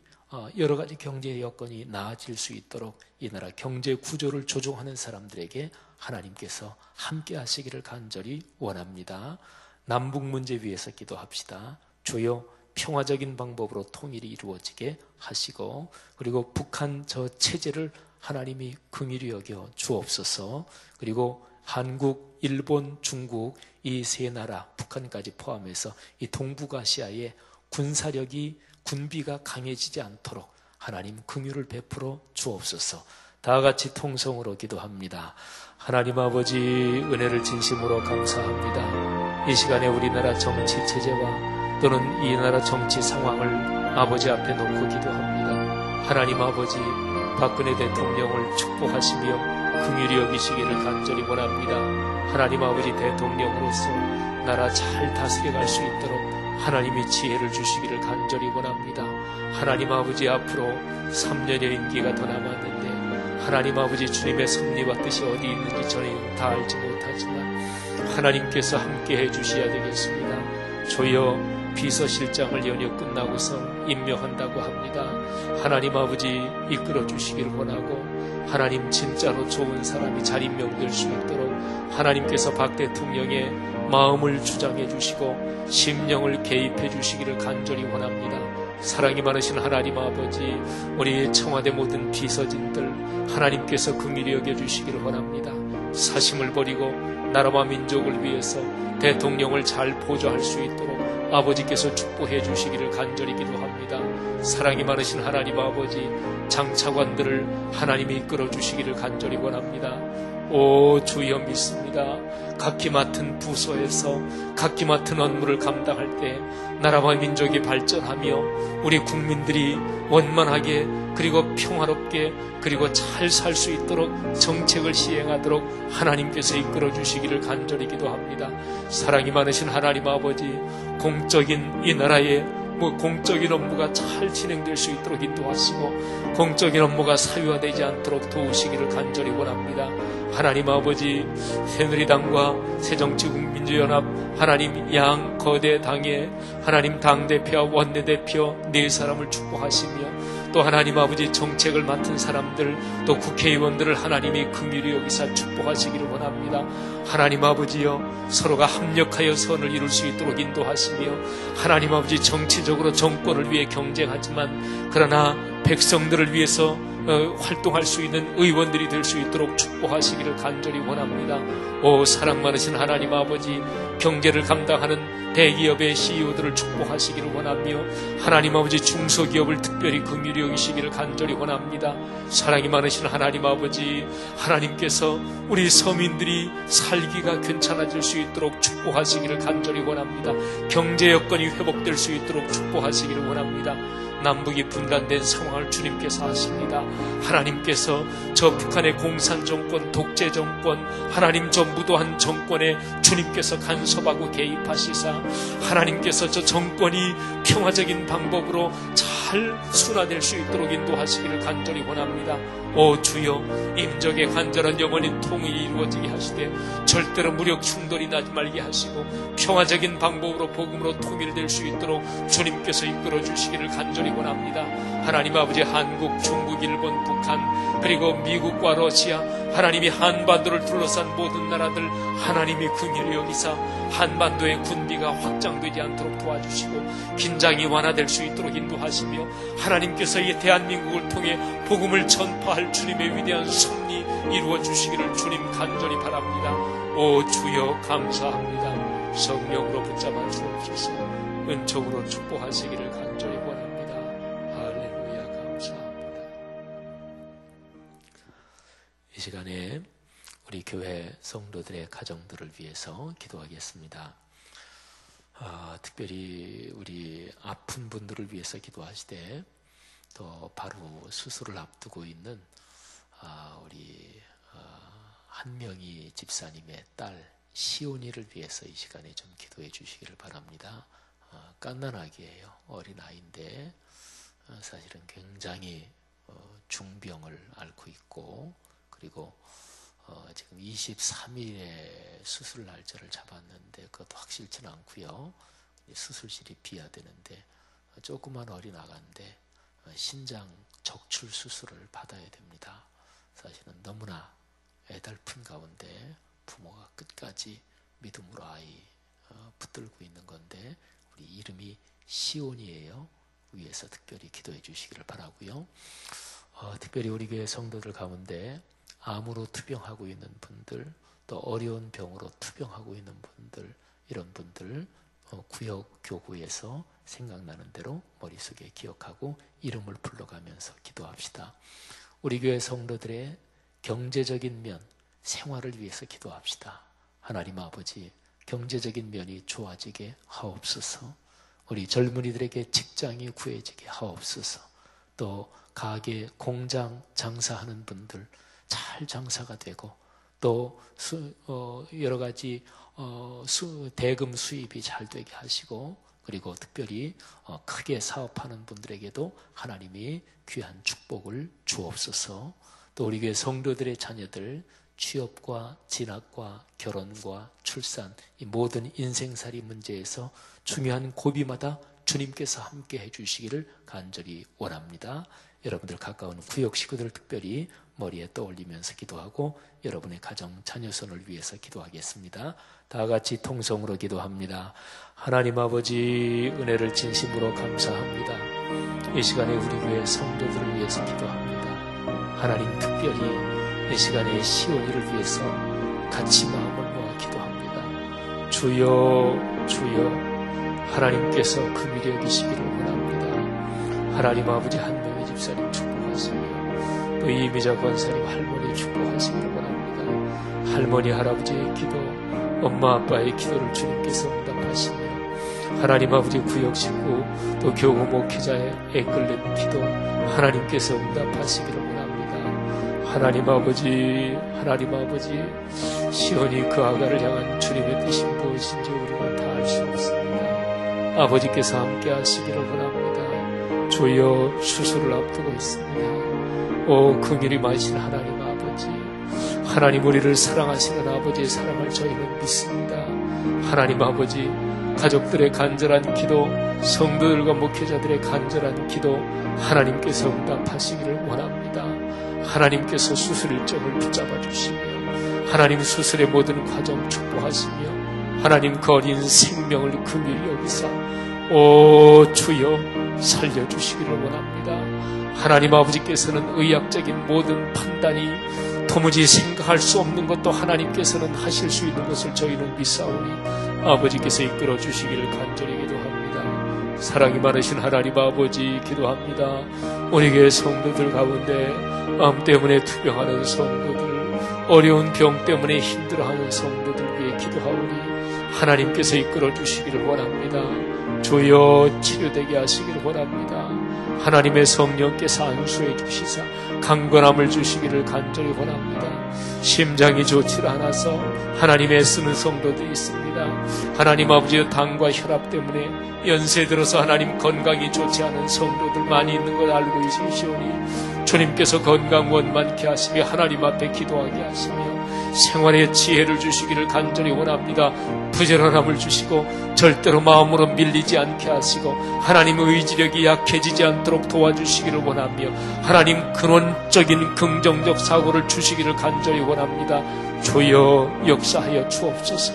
여러 가지 경제 여건이 나아질 수 있도록 이 나라 경제 구조를 조종하는 사람들에게 하나님께서 함께 하시기를 간절히 원합니다. 남북 문제 위해서 기도합시다. 주여 평화적인 방법으로 통일이 이루어지게 하시고, 그리고 북한 저 체제를 하나님이 긍휼히 여겨 주옵소서. 그리고 한국, 일본, 중국 이 세 나라, 북한까지 포함해서 이 동북아시아의 군비가 강해지지 않도록 하나님 긍휼을 베풀어 주옵소서. 다 같이 통성으로 기도합니다. 하나님 아버지, 은혜를 진심으로 감사합니다. 이 시간에 우리나라 정치 체제와 또는 이 나라 정치 상황을 아버지 앞에 놓고 기도합니다. 하나님 아버지, 박근혜 대통령을 축복하시며 긍휼히 여기시기를 간절히 원합니다. 하나님 아버지, 대통령으로서 나라 잘 다스려갈 수 있도록 하나님이 지혜를 주시기를 간절히 원합니다. 하나님 아버지, 앞으로 3년의 임기가 더 남았는데 하나님 아버지, 주님의 섭리와 뜻이 어디 있는지 저는 다 알지 못하지만 하나님께서 함께 해주셔야 되겠습니다. 주여, 비서실장을 연휴 끝나고서 임명한다고 합니다. 하나님 아버지, 이끌어 주시기를 원하고 하나님 진짜로 좋은 사람이 잘 임명될 수 있도록 하나님께서 박 대통령의 마음을 주장해 주시고 심령을 개입해 주시기를 간절히 원합니다. 사랑이 많으신 하나님 아버지, 우리 청와대 모든 비서진들 하나님께서 긍휼히 여겨주시기를 원합니다. 사심을 버리고 나라와 민족을 위해서 대통령을 잘 보좌할 수 있도록 아버지께서 축복해 주시기를 간절히 기도합니다. 사랑이 많으신 하나님 아버지, 장차관들을 하나님이 이끌어 주시기를 간절히 원합니다. 오 주여, 믿습니다. 각기 맡은 부서에서 각기 맡은 업무를 감당할 때 나라와 민족이 발전하며 우리 국민들이 원만하게 그리고 평화롭게 그리고 잘 살 수 있도록 정책을 시행하도록 하나님께서 이끌어 주시기를 간절히 기도합니다. 사랑이 많으신 하나님 아버지, 공적인 이 나라의 공적인 업무가 잘 진행될 수 있도록 인도하시고 공적인 업무가 사유화되지 않도록 도우시기를 간절히 원합니다. 하나님 아버지, 새누리당과 새정치민주연합 하나님 양 거대 당의 하나님 당대표와 원내대표 네 사람을 축복하시며 또 하나님 아버지, 정책을 맡은 사람들 또 국회의원들을 하나님이 긍휼히 여기사 축복하시기를 원합니다. 하나님 아버지여, 서로가 합력하여 선을 이룰 수 있도록 인도하시며 하나님 아버지, 정치적으로 정권을 위해 경쟁하지만 그러나 백성들을 위해서 활동할 수 있는 의원들이 될 수 있도록 축복하시기를 간절히 원합니다. 오 사랑 많으신 하나님 아버지, 경제를 감당하는 대기업의 CEO들을 축복하시기를 원하며 하나님 아버지, 중소기업을 특별히 긍휼히 여기시기를 간절히 원합니다. 사랑이 많으신 하나님 아버지, 하나님께서 우리 서민들이 살기가 괜찮아질 수 있도록 축복하시기를 간절히 원합니다. 경제 여건이 회복될 수 있도록 축복하시기를 원합니다. 남북이 분단된 상황을 주님께서 하십니다. 하나님께서 저 북한의 공산정권, 독재정권, 하나님 저 무도한 정권에 주님께서 간섭하고 개입하시사 하나님께서 저 정권이 평화적인 방법으로 잘 순화될 수 있도록 인도하시기를 간절히 원합니다. 오 주여, 임적의 간절한 영원인 통일이 이루어지게 하시되 절대로 무력 충돌이 나지 말게 하시고 평화적인 방법으로 복음으로 통일될 수 있도록 주님께서 이끌어 주시기를 간절히 원합니다. 하나님 아버지, 한국, 중국, 일본, 북한 그리고 미국과 러시아 하나님이 한반도를 둘러싼 모든 나라들 하나님이 긍휼히 여기사 한반도의 군비가 확장되지 않도록 도와주시고 긴장이 완화될 수 있도록 인도하시며 하나님께서 이 대한민국을 통해 복음을 전파할 주님의 위대한 섭리 이루어 주시기를 주님 간절히 바랍니다. 오 주여 감사합니다. 성령으로 붙잡아 주옵소서. 은총으로 축복하시기를 간절히 원합니다. 할렐루야, 감사합니다. 이 시간에 우리 교회 성도들의 가정들을 위해서 기도하겠습니다. 특별히 우리 아픈 분들을 위해서 기도하시되 또 바로 수술을 앞두고 있는 우리 한명희 집사님의 딸 시온이를 위해서 이 시간에 좀 기도해 주시기를 바랍니다. 갓난아기예요. 어린아이인데 사실은 굉장히 중병을 앓고 있고 그리고 지금 23일에 수술 날짜를 잡았는데 그것도 확실치는 않고요. 수술실이 비어야 되는데 조그만 어린아가인데 신장 적출 수술을 받아야 됩니다. 사실은 너무나 애달픈 가운데 부모가 끝까지 믿음으로 아이 붙들고 있는 건데 우리 이름이 시온이에요. 위에서 특별히 기도해 주시기를 바라고요. 특별히 우리 교회 성도들 가운데 암으로 투병하고 있는 분들, 또 어려운 병으로 투병하고 있는 분들, 이런 분들 구역 교구에서 생각나는 대로 머릿속에 기억하고 이름을 불러가면서 기도합시다. 우리 교회 성도들의 경제적인 면, 생활을 위해서 기도합시다. 하나님 아버지, 경제적인 면이 좋아지게 하옵소서. 우리 젊은이들에게 직장이 구해지게 하옵소서. 또 가게, 공장 장사하는 분들 잘 장사가 되고 또 여러 가지 대금 수입이 잘 되게 하시고 그리고 특별히 크게 사업하는 분들에게도 하나님이 귀한 축복을 주옵소서. 또 우리 교회 성도들의 자녀들 취업과 진학과 결혼과 출산 이 모든 인생살이 문제에서 중요한 고비마다 주님께서 함께 해주시기를 간절히 원합니다. 여러분들 가까운 구역 식구들 특별히 머리에 떠올리면서 기도하고 여러분의 가정 자녀손을 위해서 기도하겠습니다. 다 같이 통성으로 기도합니다. 하나님 아버지, 은혜를 진심으로 감사합니다. 이 시간에 우리 교회 성도들을 위해서 기도합니다. 하나님, 특별히 이 시간에 시온이를 위해서 같이 마음을 모아 기도합니다. 주여, 주여, 하나님께서 긍휼히 여기시기를 원합니다. 하나님 아버지, 한 명의 집사님 축복하시며 또 이미자 권사님 할머니 축복하시기를 원합니다. 할머니 할아버지의 기도, 엄마 아빠의 기도를 주님께서 응답하시며 하나님 아버지 구역 식구 또 교구 목회자의 애끓는 기도 하나님께서 응답하시기를 원합니다. 하나님 아버지, 하나님 아버지, 시온이 그 아가를 향한 주님의 뜻이 무엇인지 우리는 다 알 수 없습니다. 아버지께서 함께 하시기를 원합니다. 주여, 수술을 앞두고 있습니다. 오 긍휼히 많으신 하나님 아버지, 하나님 우리를 사랑하시는 아버지의 사랑을 저희는 믿습니다. 하나님 아버지, 가족들의 간절한 기도, 성도들과 목회자들의 간절한 기도 하나님께서 응답하시기를 원합니다. 하나님께서 수술 일정을 붙잡아 주시며 하나님 수술의 모든 과정 축복하시며 하나님 그 어린 생명을 긍휼히 여기사 오 주여 살려주시기를 원합니다. 하나님 아버지께서는 의학적인 모든 판단이 도무지 생각할 수 없는 것도 하나님께서는 하실 수 있는 것을 저희는 믿사오니 아버지께서 이끌어 주시기를 간절히 기도합니다. 사랑이 많으신 하나님 아버지 기도합니다. 우리 교회 성도들 가운데 암 때문에 투병하는 성도들, 어려운 병 때문에 힘들어하는 성도들 위해 기도하오니 하나님께서 이끌어 주시기를 원합니다. 주여 치료되게 하시기를 원합니다. 하나님의 성령께서 안수해 주시사 강건함을 주시기를 간절히 원합니다. 심장이 좋지 않아서 하나님의 쓰는 성도들이 있습니다. 하나님 아버지의 당과 혈압 때문에 연세 들어서 하나님 건강이 좋지 않은 성도들 많이 있는 걸 알고 계시오니 주님께서 건강 원만케 하시며 하나님 앞에 기도하게 하시며 생활의 지혜를 주시기를 간절히 원합니다. 부지런함을 주시고 절대로 마음으로 밀리지 않게 하시고 하나님의 의지력이 약해지지 않도록 도와주시기를 원하며 하나님 근원적인 긍정적 사고를 주시기를 간절히 원합니다. 주여 역사하여 주옵소서.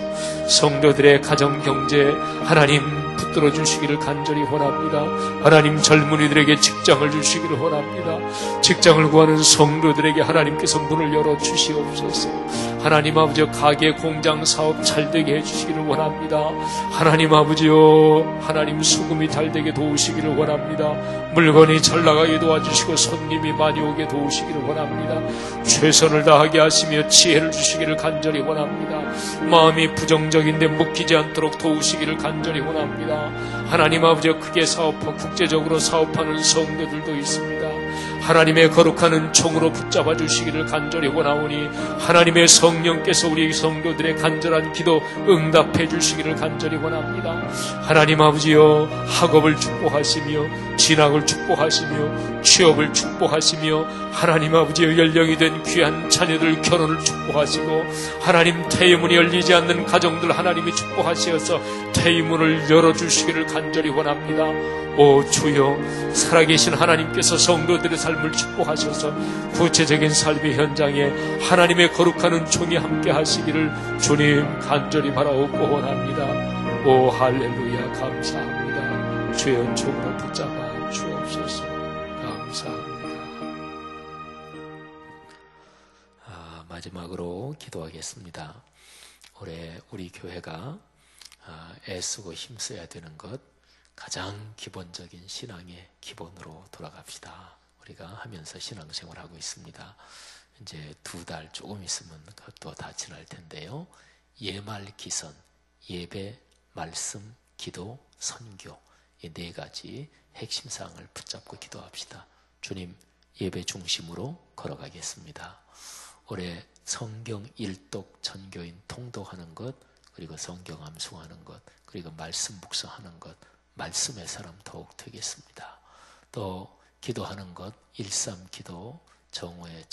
성도들의 가정 경제 하나님 붙들어 주시기를 간절히 원합니다. 하나님 젊은이들에게 직장을 주시기를 원합니다. 직장을 구하는 성도들에게 하나님께서 문을 열어 주시옵소서. 하나님 아버지여 가게 공장 사업 잘되게 해주시기를 원합니다. 하나님 아버지여 하나님 수금이 잘되게 도우시기를 원합니다. 물건이 잘 나가게 도와주시고 손님이 많이 오게 도우시기를 원합니다. 최선을 다하게 하시며 지혜를 주시기를 간절히 원합니다. 마음이 부정적인데 묶이지 않도록 도우시기를 간절히 원합니다. 하나님 아버지여 크게 사업하고 국제적으로 사업하는 성도들도 있습니다. 하나님의 거룩한 은총으로 붙잡아 주시기를 간절히 원하오니 하나님의 성령께서 우리 성도들의 간절한 기도 응답해 주시기를 간절히 원합니다. 하나님 아버지여 학업을 축복하시며 진학을 축복하시며 취업을 축복하시며 하나님 아버지의 연령이 된 귀한 자녀들 결혼을 축복하시고 하나님 태의문이 열리지 않는 가정들 하나님이 축복하시어서 태의문을 열어주시기를 간절히 원합니다. 오 주여, 살아계신 하나님께서 성도들의 삶을 축복하셔서 구체적인 삶의 현장에 하나님의 거룩한 종이 함께 하시기를 주님 간절히 바라옵고 원합니다. 오 할렐루야, 감사합니다. 주의 은총으로 붙잡아 주옵소서. 감사합니다. 마지막으로 기도하겠습니다. 올해 우리 교회가 애쓰고 힘써야 되는 것, 가장 기본적인 신앙의 기본으로 돌아갑시다. 우리가 하면서 신앙생활하고 있습니다. 이제 2달 조금 있으면 그것도 다 지날 텐데요. 예말 기선, 예배, 말씀, 기도, 선교, 이 4가지 핵심 사항을 붙잡고 기도합시다. 주님, 예배 중심으로 걸어가겠습니다. 올해 성경 일독 전교인 통독하는 것, 그리고 성경 암송하는 것, 그리고 말씀 묵상하는 것, 말씀의 사람 더욱 되겠습니다. 또 기도하는 것, 일삼기도, 정오에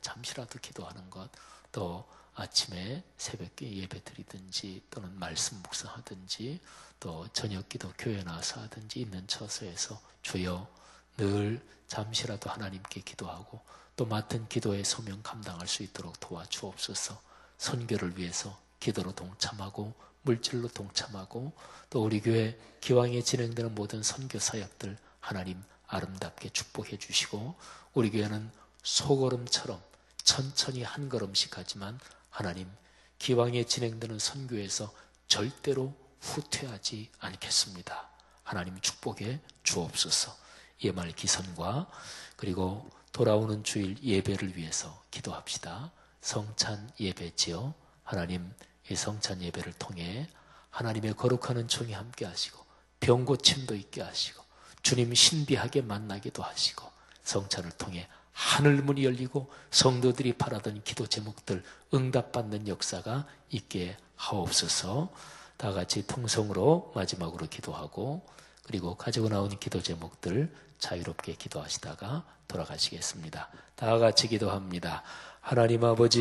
잠시라도 기도하는 것, 또 아침에 새벽에 예배 드리든지 또는 말씀 묵상하든지 또 저녁기도 교회 나와서 하든지 있는 처소에서 주여 늘 잠시라도 하나님께 기도하고 또 맡은 기도의 소명 감당할 수 있도록 도와주옵소서. 선교를 위해서 기도로 동참하고 물질로 동참하고 또 우리 교회 기왕에 진행되는 모든 선교 사역들 하나님 아름답게 축복해 주시고 우리 교회는 소걸음처럼 천천히 한 걸음씩 하지만 하나님 기왕에 진행되는 선교에서 절대로 후퇴하지 않겠습니다. 하나님 축복해 주옵소서. 예말 기선과 그리고 돌아오는 주일 예배를 위해서 기도합시다. 성찬 예배지요. 하나님 이 성찬 예배를 통해 하나님의 거룩한 종이 함께 하시고 병고침도 있게 하시고 주님 신비하게 만나기도 하시고 성찬을 통해 하늘문이 열리고 성도들이 바라던 기도 제목들 응답받는 역사가 있게 하옵소서. 다 같이 통성으로 마지막으로 기도하고 그리고 가지고 나온 기도 제목들 자유롭게 기도하시다가 돌아가시겠습니다. 다 같이 기도합니다. 하나님 아버지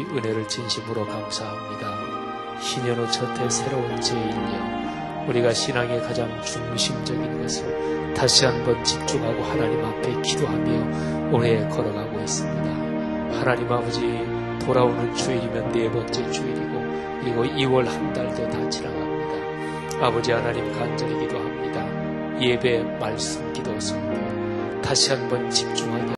은혜를 진심으로 감사합니다. 신년호 첫해 새로운 제1년 우리가 신앙의 가장 중심적인 것을 다시 한번 집중하고 하나님 앞에 기도하며 올해 걸어가고 있습니다. 하나님 아버지 돌아오는 주일이면 4번째 주일이고 그리고 2월 한 달도 다 지나갑니다. 아버지 하나님 간절히 기도합니다. 예배, 말씀, 기도, 선교 다시 한번 집중하게